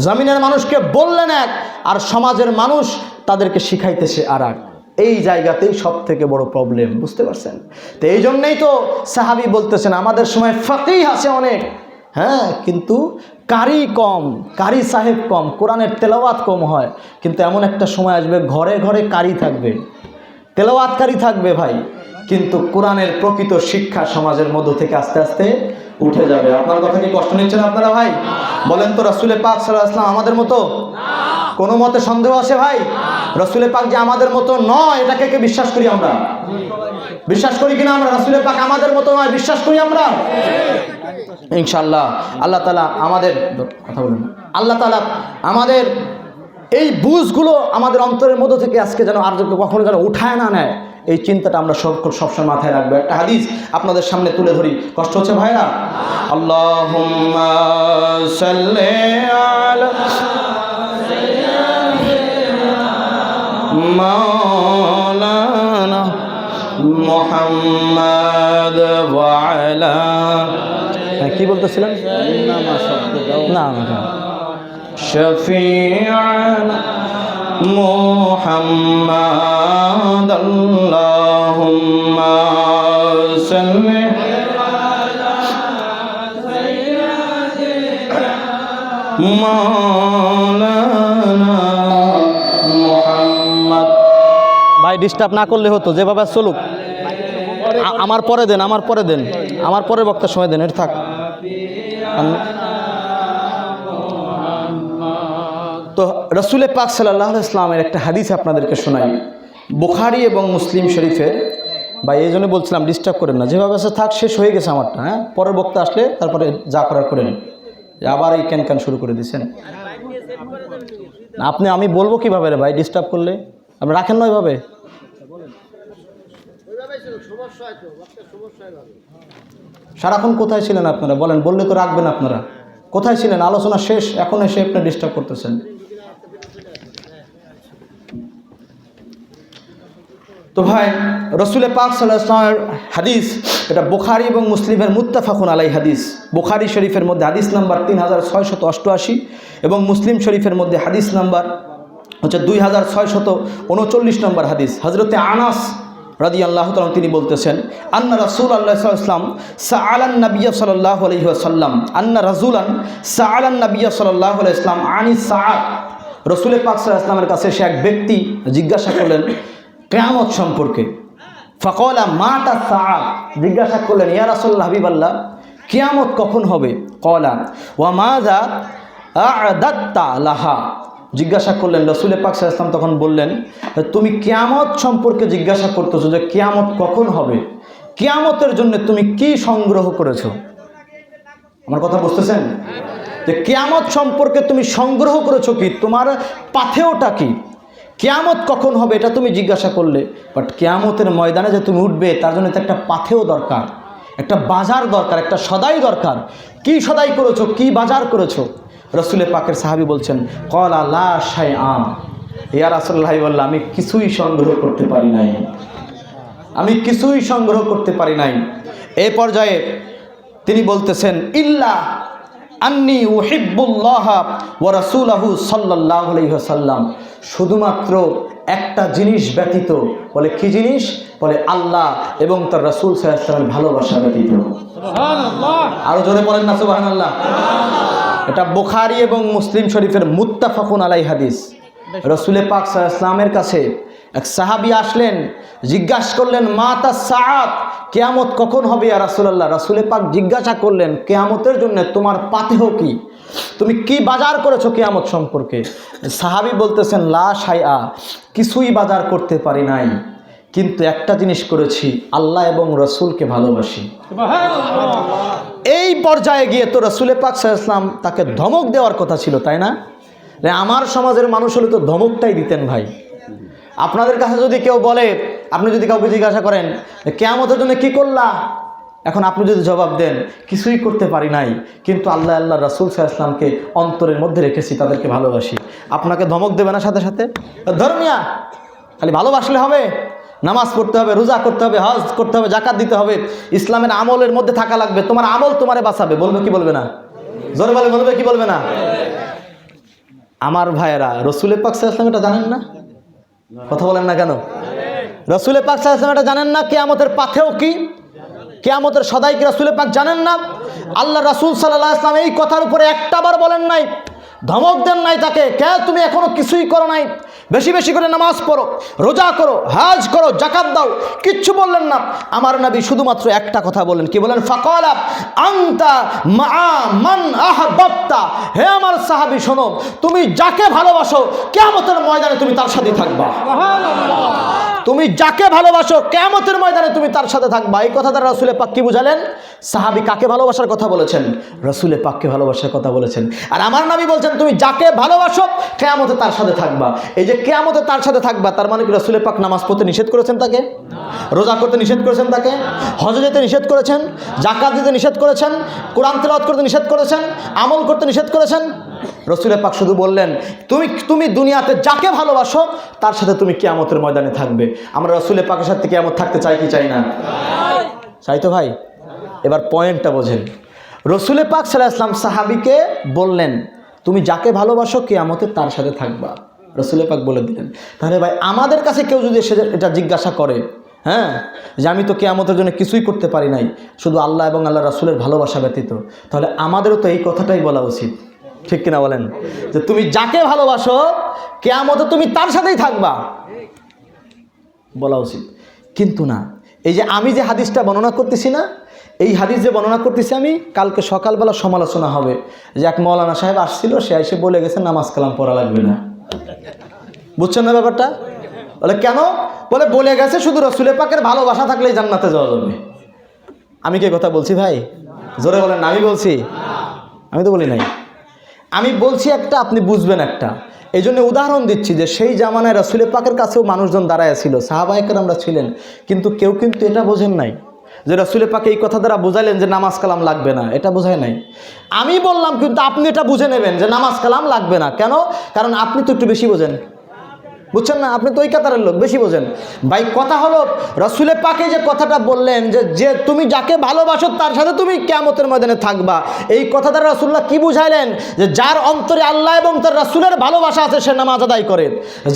জমিনের মানুষকে বললেন এক, আর সমাজের মানুষ তাদেরকে শিখাইতেছে আর এক। এই জায়গাতেই সব থেকে বড় প্রবলেম, বুঝতে পারছেন? তো এই জন্যই তো সাহাবী বলতেছেন আমাদের সময় ফাকিহ আছে অনেক, হ্যাঁ, কিন্তু কারি কম, কারি সাহেব কম, কোরআনের তেলাওয়াত কম হয়। কিন্তু এমন একটা সময় আসবে ঘরে ঘরে কারি থাকবে, তেলাওয়াতকারী থাকবে ভাই, কিন্তু কোরআনের প্রকৃত শিক্ষা সমাজের মধ্য থেকে আস্তে আস্তে উঠে যাবে। আপনার কথা কি কষ্ট নিচ্ছেন আপনারা ভাই? বলেন তো, রাসূলে পাক সাল্লাল্লাহু আলাইহি ওয়াসাল্লাম আমাদের মতো? কোনো মতে সন্দেহ আছে ভাই? রাসূলে পাক যে আমাদের মতো নয়, এটাকে কে বিশ্বাস করি আমরা? বিশ্বাস করি কিনা আমরা? রাসূলে পাক আমাদের মতো নয়, বিশ্বাস করি আমরা ইনশাআল্লাহ। আল্লাহ তাআলা আমাদের কথা বলেন, আল্লাহ তাআলা আমাদের এই বুঝগুলো আমাদের অন্তরের মধ্য থেকে আজকে যেন আর কখনো যেন উঠায় না নেয়, এই চিন্তাটা আমরা সবসময় মাথায় রাখবো। একটা হাদিস আপনাদের সামনে তুলে ধরি, কষ্ট হচ্ছে ভাইরা? আল্লাহুম্মা সাল্লি আলা মাওলানা মুহাম্মাদ ওয়া আলা, কি বলতেছিলেন? না না, শফিআনা মুহাম্মাদ আল্লাহুম্মা সাল্লি মাওলানা মুহাম্মদ। ভাই ডিস্টার্ব না করলে হতো, যেভাবে চলুক। আমার পরে দেন, আমার পরে দেন, আমার পরে বক্তার সময় দেন, এটা থাক। তো রাসূলে পাক সাল্লাল্লাহু আলাইহি ওয়াসাল্লামের একটা হাদিস আপনাদেরকে শোনাই, বুখারী এবং মুসলিম শরীফের। ভাই এই জন্য বলছিলাম ডিস্টার্ব করেন না, যেভাবে আছে থাক, শেষ হয়ে গেছে আমারটা। হ্যাঁ, পরের বক্তা আসলে তারপরে যা করার করেন। আবার এই ক্যান শুরু করে দিয়েছেন আপনি। আমি বলবো কিভাবে রে ভাই, ডিস্টার্ব করলে? আপনি রাখেন না ওইভাবে। সারাক্ষণ কোথায় ছিলেন আপনারা বলেন? বললে তো রাখবেন আপনারা। কোথায় ছিলেন? আলোচনা শেষ, এখন এসে আপনি ডিস্টার্ব করতেছেন। তো ভাই রাসূলে পাক সাল্লাল্লাহু আলাইহি ওয়াসাল্লামের হাদিস, এটা বুখারী এবং মুসলিমের মুত্তাফাকুন আলাইহি হাদিস। বুখারী শরীফের মধ্যে হাদিস নাম্বার 3688 এবং মুসলিম শরীফের মধ্যে হাদিস নাম্বার হচ্ছে 2639 নম্বর হাদিস। হযরতে আনাস রাদিয়াল্লাহু তাআলা তিনি বলতেছেন, আন্না রাসূলুল্লাহ সাল্লাল্লাহু আলাইহি ওয়াসাল্লাম সাআলান নবিয়্য সাল্লাল্লাহু আলাইহি ওয়াসাল্লাম, আন্না রাসূলান সাআলান নবিয়্য সাল্লাল্লাহু আলাইহি ওয়াসাল্লাম আনিস সাআত। রাসূল পাক সাল্লাল্লাহু আলাইহি ওয়াসাল্লামের কাছে সে এক ব্যক্তি জিজ্ঞাসা করলেন কিয়ামত সম্পর্কে। ফাকালা মাতা সাআত, জিজ্ঞাসা করলেন ইয়া রাসূলুল্লাহ হাবিবাল্লাহ, কিয়ামত কখন হবে? ক্বালা ওয়া মাযা আ'দাদতা লাহা, জিজ্ঞাসা করলেন। রাসূল পাক সাল্লাল্লাহু আলাইহি ওয়াসাল্লাম তখন বললেন, তুমি কিয়ামত সম্পর্কে জিজ্ঞাসা করতেছো যে কিয়ামত কখন হবে, কিয়ামতের জন্য তুমি কি সংগ্রহ করেছো? আমার কথা বুঝতেছেন? যে কিয়ামত সম্পর্কে তুমি সংগ্রহ করেছো কি, তোমার পাথেয়টা কি, কিয়ামত কখন হবে এটা তুমি জিজ্ঞাসা করলে। বাট কিয়ামতের ময়দানে যে তুমি উঠবে তার জন্য তো একটা পাথেয় দরকার, একটা বাজার দরকার, একটা সদাই দরকার। কি সদাই করেছো, কি বাজার করেছো? রাসূলে পাকের সাহাবী বলছেন, ক্বালা লা শাইআ, ইয়া রাসূলুল্লাহ বলল, আমি কিছুই সংগ্রহ করতে পারি নাই, আমি কিছুই সংগ্রহ করতে পারি নাই। এই পর্যায়ে তিনি বলতেছেন, ইল্লা আন্নী উহিব্বুল্লাহ ওয়া রাসূলাহু সাল্লাল্লাহু আলাইহি ওয়াসাল্লাম, শুধুমাত্র একটা জিনিস ব্যতীত। বলে কি জিনিস? বলে আল্লাহ এবং তার রাসূল সাল্লাল্লাহু আলাইহি ওয়াসাল্লামের ভালোবাসা ব্যতীত। সুবহানাল্লাহ, আরো জোরে বলেন না সুবহানাল্লাহ। এটা বুখারী এবং মুসলিম শরীফের মুত্তাফাকুন আলাইহি হাদিস। রাসূল পাক সাল্লাল্লাহু আলাইহি ওয়াসাল্লামের কাছে এক সাহাবী আসলেন, জিজ্ঞাসা করলেন মাতা সাআত, কিয়ামত কখন হবে ইয়া রাসূলুল্লাহ? রাসূল পাক জিজ্ঞাসা করলেন কিয়ামতের জন্য তোমার পাথেয় কি, তুমি কি বাজার করেছো কিয়ামত সম্পর্কে? সাহাবী বলতেছেন লা শাইআ, কিছুই বাজার করতে পারি নাই, কিন্তু একটা জিনিস করেছি, আল্লাহ এবং রাসূলকে ভালোবাসি। সুবহানাল্লাহ। এই পর্যায়ে গিয়ে তো রাসূল পাক সাল্লাল্লাহু আলাইহি ওয়াসাল্লাম তাকে ধমক দেওয়ার কথা ছিল, তাই না? আমার সমাজের মানুষ হলে তো ধমকটাই দিতেন ভাই। আপনাদের কাছে যদি কেউ বলে, আপনি যদি কাউকে জিজ্ঞাসা করেন কিয়ামতের জন্য কি করলা, এখন আপনি যদি জবাব দেন কিছুই করতে পারি নাই, কিন্তু আল্লাহ আল্লাহ রাসূল সাল্লাল্লাহু আলাইহি ওয়াসাল্লামকে অন্তরের মধ্যে রেখেছি, তাদেরকে ভালোবাসি, আপনাকে ধমক দেবে না সাথে সাথে? ধর্মিয়া খালি ভালোবাসলে হবে? নামাজ পড়তে হবে, রোজা করতে হবে, হজ করতে হবে, জাকাত দিতে হবে, ইসলামের আমলের মধ্যে থাকা লাগবে। তোমার আমল তোমারে বাঁচাবে। বলবে কি বলবে না? জোরে বলবে কি বলবে না? আমার ভাইয়েরা, রসুল পাক সাল্লাল্লাহু আলাইহি ওয়াসাল্লাম এটা জানেন না? কথা বলেন না কেন? রসুল পাক সাল্লাল্লাহু আলাইহি ওয়াসাল্লাম এটা জানেন না? কিয়ামতের পাথেও কি, কিয়ামতের সদাই কি রসুল পাক জানেন না? আল্লাহ রাসূল সাল্লাল্লাহু আলাইহি ওয়াসাল্লাম এই কথার উপরে একটাবার বলেন নাই, ধমক দেন নাই তাকে, কে তুমি এখনো কিছুই করো নাই, বেশি বেশি করে নামাজ পড়ো, রোজা করো, হজ করো, জাকাত দাও, কিচ্ছু বললেন না। আমার নবী শুধুমাত্র একটা কথা বলেন, কি বলেন? ফাকালা আনতা মা মান আহবাবতা, হে আমার সাহাবী শোনো, তুমি যাকে ভালোবাসো কিয়ামতের ময়দানে তুমি তার সাথেই থাকবা। তুমি যাকে ভালোবাসো কিয়ামতের ময়দানে তুমি তার সাথে থাকবা। এই কথা দ্বারা রাসূল পাক কি বুঝালেন? সাহাবী কাকে ভালোবাসার কথা বলেছেন? রাসূল পাককে ভালোবাসার কথা বলেছেন। আর আমার নবী বলছেন তুমি যাকে ভালোবাসো কিয়ামতে তার সাথে থাকবা। এই যে কিয়ামতে তার সাথে থাকবা, তার মানে কি রাসূল পাক নামাজ পড়তে নিষেধ করেছেন তাকে? রোজা করতে নিষেধ করেছেন তাকে? হজে যেতে নিষেধ করেছেন? জাকাত দিতে নিষেধ করেছেন? কোরআন তেলাওয়াত করতে নিষেধ করেছেন? আমল করতে নিষেধ করেছেন? রাসূল পাক শুধু বললেন তুমি দুনিয়াতে যাকে ভালোবাসো তার সাথে তুমি কিয়ামতের ময়দানে থাকবে। আমরা রাসূল পাকের সাথে কিয়ামত থাকতে চাই কি চাই না? চাই তো ভাই। এবার পয়েন্টটা বোঝেন। রাসূল পাক সাল্লাল্লাহু আলাইহি ওয়াসাল্লাম সাহাবীকে বললেন তুমি যাকে ভালোবাসো কিয়ামতে তার সাথে থাকবা। রাসূল পাক বলে দিলেন। তাহলে ভাই আমাদের কাছে কেউ যদি এসে এটা জিজ্ঞাসা করে, হ্যাঁ, যে আমি তো কিয়ামতের জন্য কিছুই করতে পারি নাই শুধু আল্লাহ এবং আল্লাহ রাসূলের ভালোবাসা ব্যতীত, তাহলে আমাদেরও তো এই কথাটাই বলা উচিত, ঠিক কিনা বলেন? যে তুমি যাকে ভালোবাসো কিয়ামতে তুমি তার সাথেই থাকবা, বলা উচিত। কিন্তু না, এই যে আমি যে হাদিসটা বর্ণনা করতেছি না, এই হাদিস যে বর্ণনা করতেছি আমি, কালকে সকালবেলা সমালোচনা হবে যে এক মৌলানা সাহেব আসছিল, সে এসে বলে গেছে নামাজ কালাম পড়া লাগবে না। বুঝছেন না ব্যাপারটা? বলে কেন? বলে গেছে শুধু রাসূল পাকের ভালোবাসা থাকলেই জান্নাতে যাওয়া যাবে। আমি কি কথা বলছি ভাই? জোরে বলেন না। আমি বলছি? আমি তো বলি নাই। আমি বলছি একটা, আপনি বুঝবেন একটা। এই জন্য উদাহরণ দিচ্ছি যে সেই জামানায় রাসূল পাকের কাছেও মানুষজন দাঁড়ায় ছিল, সাহাবায়ে কেরামরা ছিলেন, কিন্তু কেউ কিন্তু এটা বোঝেন নাই যে রাসূল পাক এই কথা দ্বারা বুঝাইলেন যে নামাজ কালাম লাগবে না, এটা বোঝায় নাই। আমি বললাম কিন্তু আপনি এটা বুঝে নেবেন যে নামাজ কালাম লাগবে না। কেন? কারণ আপনি তো একটু বেশি বোঝেন, বুঝছেন না? আপনি তো ওই কাতারের লোক, বেশি বোঝেন। ভাই কথা হলো রাসূল পাকে যে কথাটা বললেন যে তুমি যাকে ভালোবাসো তার সাথে তুমি কিয়ামতের ময়দানে থাকবা, এই কথা দ্বারা রাসূলুল্লাহ কি বুঝাইলেন? যে যার অন্তরে আল্লাহ এবং তার রাসূলের ভালোবাসা আছে সে নামাজ আদায় করে,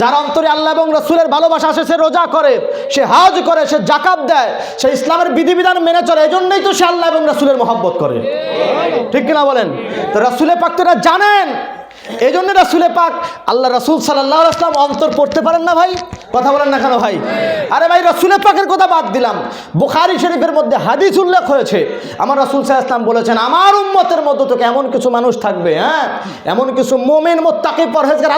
যার অন্তরে আল্লাহ এবং রাসূলের ভালোবাসা আছে সে রোজা করে, সে হজ করে, সে জাকাত দেয়, সে ইসলামের বিধিবিধান মেনে চলে। এজন্যই তো সে আল্লাহ এবং রাসূলের মহব্বত করে, ঠিক কিনা বলেন? তো রাসূল পাক তো এটা জানেন, এই জন্য রাসূল পাক আল্লাহ রাসূল সাল্লাল্লাহু আলাইহি ওয়াসাল্লাম অন্তর পড়তে পারেন না ভাই? কথা বলেন না কেন ভাই? আরে ভাই রাসূল পাকের কথা বাদ দিলাম, বুখারী শরীফের মধ্যে হাদিস উল্লেখ হয়েছে, আমার রাসূল সাল্লাল্লাহু আলাইহি ওয়াসাল্লাম বলেছেন আমার উম্মতের মধ্য থেকে এমন কিছু মানুষ থাকবে, হ্যাঁ, এমন কিছু মুমিন মুত্তাকি পরহেজগার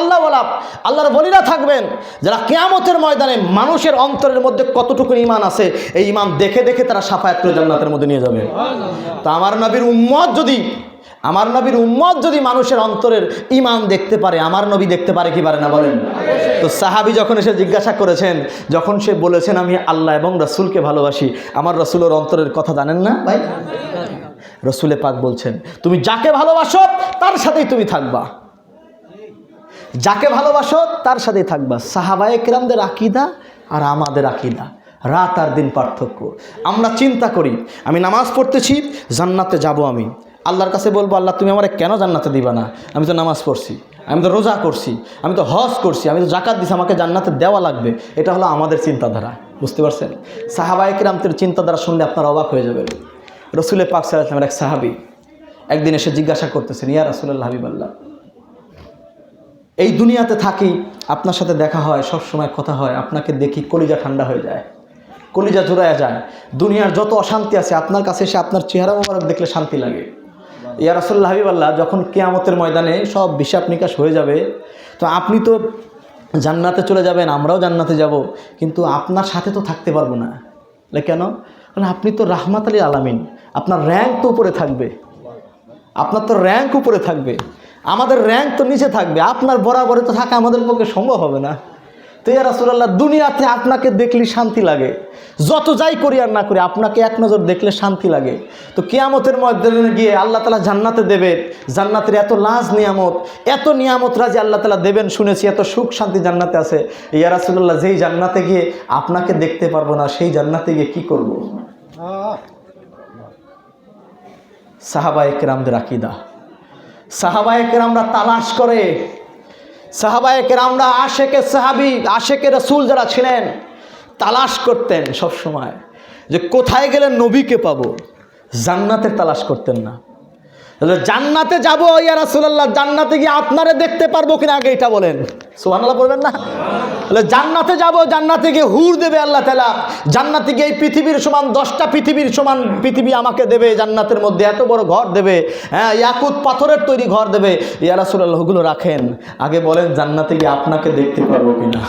আল্লাহর ওলিরা থাকবেন, যারা কিয়ামতের ময়দানে মানুষের অন্তরের মধ্যে কতটুকু ঈমান আছে এই ঈমান দেখে দেখে তারা শাফায়াত করে জান্নাতের মধ্যে নিয়ে যাবে। তো আমার নবীর উম্মত যদি মানুষের অন্তরের ঈমান দেখতে পারে, আমার নবী দেখতে পারে কি পারে না বলেন? তো সাহাবী যখন এসে জিজ্ঞাসা করেছেন, যখন সে বলেছেন আমি আল্লাহ এবং রাসূলকে ভালোবাসি, আমার রাসূলের অন্তরের কথা জানেন না ভাই? রাসূল পাক বলছেন তুমি যাকে ভালোবাসো তার সাথেই তুমি থাকবা, যাকে ভালোবাসো তার সাথেই থাকবা। সাহাবায়ে কেরামদের আকীদা আর আমাদের আকীদা রাত আর দিন পার্থক্য। আমরা চিন্তা করি আমি নামাজ পড়তেছি, জান্নাতে যাব, আমি আল্লাহর কাছে বলবো আল্লাহ তুমি আমারে কেন জান্নাতে দিবা না? আমি তো নামাজ পড়ছি, আমি তো রোজা করছি, আমি তো হজ করছি, আমি তো জাকাত দিছি, আমাকে জান্নাতে দেওয়া লাগবে। এটা হলো আমাদের চিন্তাধারা, বুঝতে পারছেন? সাহাবায়ে কেরামদের চিন্তাধারা শুনলে আপনারা অবাক হয়ে যাবেন। রাসূল পাক সাল্লাল্লাহু আলাইহি ওয়াসাল্লামের এক সাহাবী একদিন এসে জিজ্ঞাসা করতেছেন, ইয়া রাসূলুল্লাহ হাবিবাল্লাহ, এই দুনিয়াতে থাকি, আপনার সাথে দেখা হয়, সব সময় কথা হয়, আপনাকে দেখি কলিজা ঠান্ডা হয়ে যায়, কলিজা জোড়ায় যায়। দুনিয়ার যত অশান্তি আছে আপনার কাছে এসে আপনার চেহারা মোবারক দেখলে শান্তি লাগে। ইয়া রাসূলুল্লাহ হাবিবাল্লাহ, যখন কিয়ামতের ময়দানে সব হিসাব নিকাশ হয়ে যাবে, তো আপনি তো জান্নাতে চলে যাবেন, আমরাও জান্নাতে যাব, কিন্তু আপনার সাথে তো থাকতে পারবো না। কেন? কারণ আপনি তো রাহমাত লিল আলামিন, আপনার র্যাঙ্ক তো উপরে থাকবে, আপনার তো র্যাঙ্ক উপরে থাকবে, আমাদের র্যাঙ্ক তো নিচে থাকবে, আপনার বরাবরে তো থাকা আমাদের পক্ষে সম্ভব হবে না। তো ইয়া রাসূলুল্লাহ, দুনিয়াতে আপনাকে দেখলে শান্তি লাগে, যত যাই করি আর না করি আপনাকে এক নজর দেখলে শান্তি লাগে। তো কিয়ামতের ময়দানে গিয়ে আল্লাহ তাআলা জান্নাতে দেবেন, জান্নাতের এত লাজ নিয়ামত, এত নিয়ামত রাজি আল্লাহ তাআলা দেবেন শুনেছি, এত সুখ শান্তি জান্নাতে আছে। ইয়া রাসূলুল্লাহ, যেই জান্নাতে গিয়ে আপনাকে দেখতে পারবো না, সেই জান্নাতে গিয়ে কি করব? সাহাবায়ে কেরামদের আকীদা, সাহাবায়ে কেরামরা তালাশ করে, সাহাবায়ে কেরামরা আশেকে সাহাবী, আশেকে রাসূল যারা ছিলেন তালাশ করতেন সব সময় যে কোথায় গেলে নবীকে পাবো, জান্নাতের তালাশ করতেন না। জান্নাতে যাবো ইয়া রাসূলুল্লাহ, জান্নাতে গিয়ে আপনারে দেখতে পারবো কিনা আগে এটা বলেন, সুবহানাল্লাহ বলবেন না? জান্নাতে যাব, জান্নাতে গিয়ে হুর দেবে আল্লাহ তাআলা, জান্নাতে গিয়ে এই পৃথিবীর সমান 10টা পৃথিবীর সমান পৃথিবী আমাকে দেবে, জান্নাতের মধ্যে এত বড় ঘর দেবে, হ্যাঁ ইয়াকুত পাথরের তৈরি ঘর দেবে। ইয়া রাসূলুল্লাহ, ওগুলো রাখেন, আগে বলেন জান্নাতে গিয়ে আপনাকে দেখতে পারবো কিনা।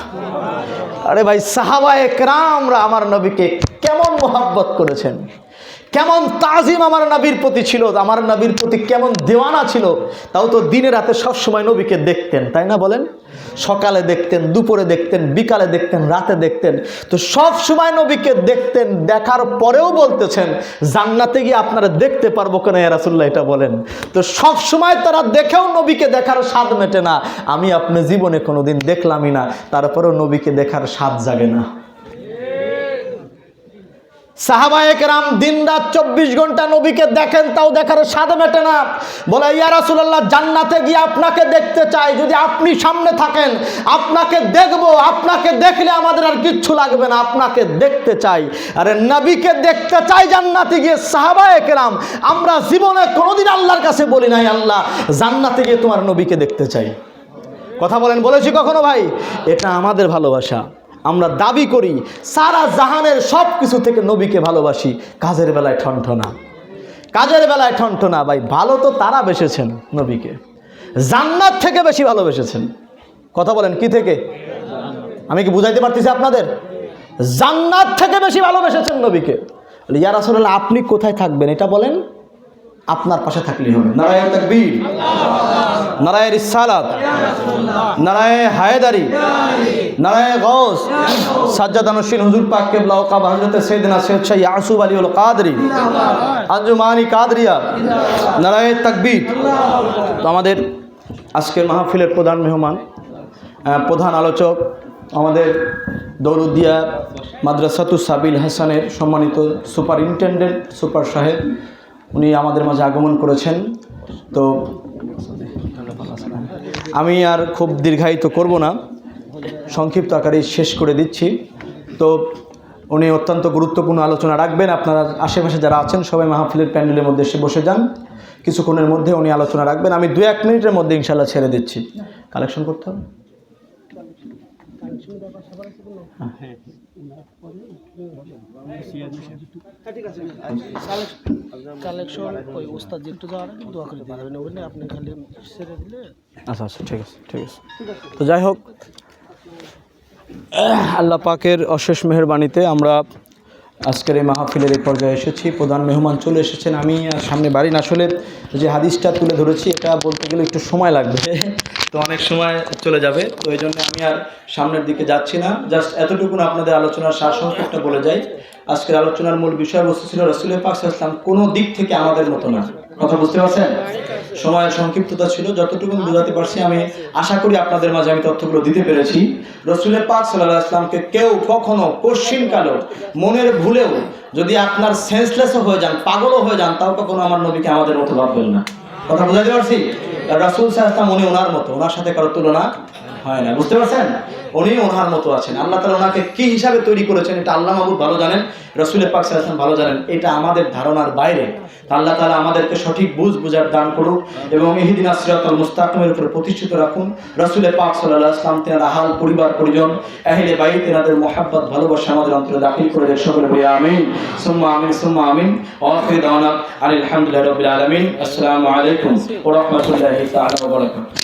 আরে ভাই, সাহাবায়ে কেরামরা আমার নবীকে কেমন মোহাব্বত করেছেন, কেমন তাজিম আমার নবীর প্রতি ছিল, আমার নবীর প্রতি কেমন দেওয়ানা ছিল। তাও তো দিনে রাতে সব সময় নবীকে দেখতেন, তাই না বলেন? সকালে দেখতেন, দুপুরে দেখতেন, বিকালে দেখতেন, রাতে দেখতেন। তো সব সময় নবীকে দেখতেন, দেখার পরেও বলতেছেন জান্নাতে গিয়ে আপনারা দেখতে পারবো কেন ইয়া রাসূলুল্লাহ এটা বলেন। তো সব সময় তারা দেখেও নবীকে দেখার স্বাদ মেটে না। আমি আপনি জীবনে কোনোদিন দেখলামই না, তারপরেও নবীকে দেখার স্বাদ জাগে না। সাহাবায়ে কেরাম দিনরাত 24 ঘন্টা নবীকে দেখেন, তাও দেখার স্বাদ মেটে না। বলে ইয়া রাসূলুল্লাহ, জান্নাতে গিয়ে আপনাকে দেখতে চাই, যদি আপনি সামনে থাকেন আপনাকে দেখবো, আপনাকে দেখলে আমাদের আর কিচ্ছু লাগবে না, আপনাকে দেখতে চাই। আরে নবীকে দেখতে চাই জান্নাতে গিয়ে। সাহাবায়ে কেরাম আমরা জীবনে কোনোদিন আল্লাহর কাছে বলি নাই আল্লাহ জান্নাতে গিয়ে তোমার নবীকে দেখতে চাই। কথা বলেন, বলেছি কখনো ভাই? এটা আমাদের ভালোবাসা, আমরা দাবি করি সারা জাহানের সব কিছু থেকে নবীকে ভালোবাসি। কাজের বেলায় ঠনঠনা, কাজের বেলায় ঠনঠনা। ভাই ভালো তো তারা বেসেছেন নবীকে, জান্নাত থেকে বেশি ভালোবেসেছেন। কথা বলেন, কি থেকে? আমি কি বুঝাইতে পারতেছি আপনাদের? জান্নাত থেকে বেশি ভালোবেসেছেন নবীকে। ইয়া রাসূলুল্লাহ, আপনি কোথায় থাকবেন এটা বলেন, আপনার পাশে থাকলেই হবে। নারায়ে তাকবীর, নারায়ে রিসালাত, নারায়ে হায়দারি, নারায়ে গাউস, সাজ্জাদানুশীন হুজুর পাক কিবলা ও কাবা হযরত সাইয়েদনা সৈয়দ শাহ ইয়াসুব আলীউল কাদরি, আঞ্জুমানি কাদরিয়া, নারায়ে তাকবীর। তো আমাদের আজকের মাহফিলের প্রধান মেহমান, প্রধান আলোচক, আমাদের দৌলতদিয়া মাদ্রাসাতুস সাবিল হাসানের সম্মানিত সুপারিনটেন্ডেন্ট, সুপার সাহেব, উনি আমাদের মাঝে আগমন করেছেন। তো আমি আর খুব দীর্ঘায়িত করব না, সংক্ষিপ্ত আকারে শেষ করে দিচ্ছি। তো উনি অত্যন্ত গুরুত্বপূর্ণ আলোচনা রাখবেন। আপনারা আশেপাশে যারা আছেন সবাই মাহফিলের প্যান্ডেলের মধ্যে এসে বসে যান, কিছুক্ষণের মধ্যে উনি আলোচনা রাখবেন। আমি 2-1 মিনিটের মধ্যে ইনশাল্লাহ ছেড়ে দিচ্ছি। কালেকশন করতে হবে। আচ্ছা আচ্ছা, ঠিক আছে ঠিক আছে। তো যাই হোক, আল্লাহ পাকের অশেষ মেহেরবানিতে আমরা আজকের এই মাহফিলের এই পর্যায়ে এসেছি। প্রধান মেহমান চলে এসেছেন। আমি সামনে বাড়ি না, আসলে যে হাদিসটা তুলে ধরেছি এটা বলতে গেলে একটু সময় লাগবে, তো অনেক সময় চলে যাবে। তো এই জন্য আমি আর সামনের দিকে যাচ্ছি না, জাস্ট এতটুকু আপনাদের আলোচনার সারসংক্ষেপটা বলে যাই। আজকের আলোচনার মূল বিষয়বস্তু ছিল রাসূল পাক সাল্লাল্লাহু আলাইহি ওয়াসাল্লাম কোনো দিক থেকে আমাদের মতো না। কথা বুঝতে পারছেন? সময়ের সংক্ষিপ্ততা ছিল, যতটুকু বোঝাতে পারছি আমি আশা করি আপনাদের মাঝে আমি তথ্যগুলো দিতে পেরেছি। রাসূল পাক সাল্লাল্লাহু আলাইহি ওয়াসাল্লামকে কেউ কখনো কোশ্চিনকালেও মনের ভুলেও যদি আপনার সেন্সলেসও হয়ে যান, পাগলও হয়ে যান, তাও কখনো আমার নবীকে আমাদের মতো ভাববেন না। কথা বুঝাতে পারছি? রাসূল সাল্লাল্লাহু আলাইহি ওয়াসাল্লাম উনি ওনার মতো, ওনার সাথে কারো তুলনা হয় না। বুঝতে পারছেন? উনি ওনার মতো আছেন। আল্লাহ তাআলা ওনাকে কি হিসাবে তৈরি করেছেন এটা আল্লাহ মাহবুব ভালো জানেন, রাসূল পাক সাল্লাল্লাহু আলাইহি ওয়াসাল্লাম ভালো জানেন। এটা আমাদের ধারণার বাইরে। আল্লাহ তাআলা আমাদেরকে সঠিক বুঝার দান করুন এবং ইহদিনাস সিরাতাল মুস্তাকিমের উপর প্রতিষ্ঠিত রাখুন। রাসূল পাক সাল্লাল্লাহু আলাইহি ওয়াসাল্লাম তেনার আহাল, পরিবার, পরিজন, আহলে বাইত, তেনাদের মুহাব্বত, ভালোবাসা আমাদের অন্তরে দাখিল করে দেন। সকলে বলি আমিন, সুম্মা আমিন, সুম্মা আমিন। ওয়া আখিরু দাওয়ানা আলহামদুলিল্লাহি রাব্বিল আলামিন। আসসালামু আলাইকুম ওয়া রাহমাতুল্লাহি তাআলা ওয়া বারাকাতুহু।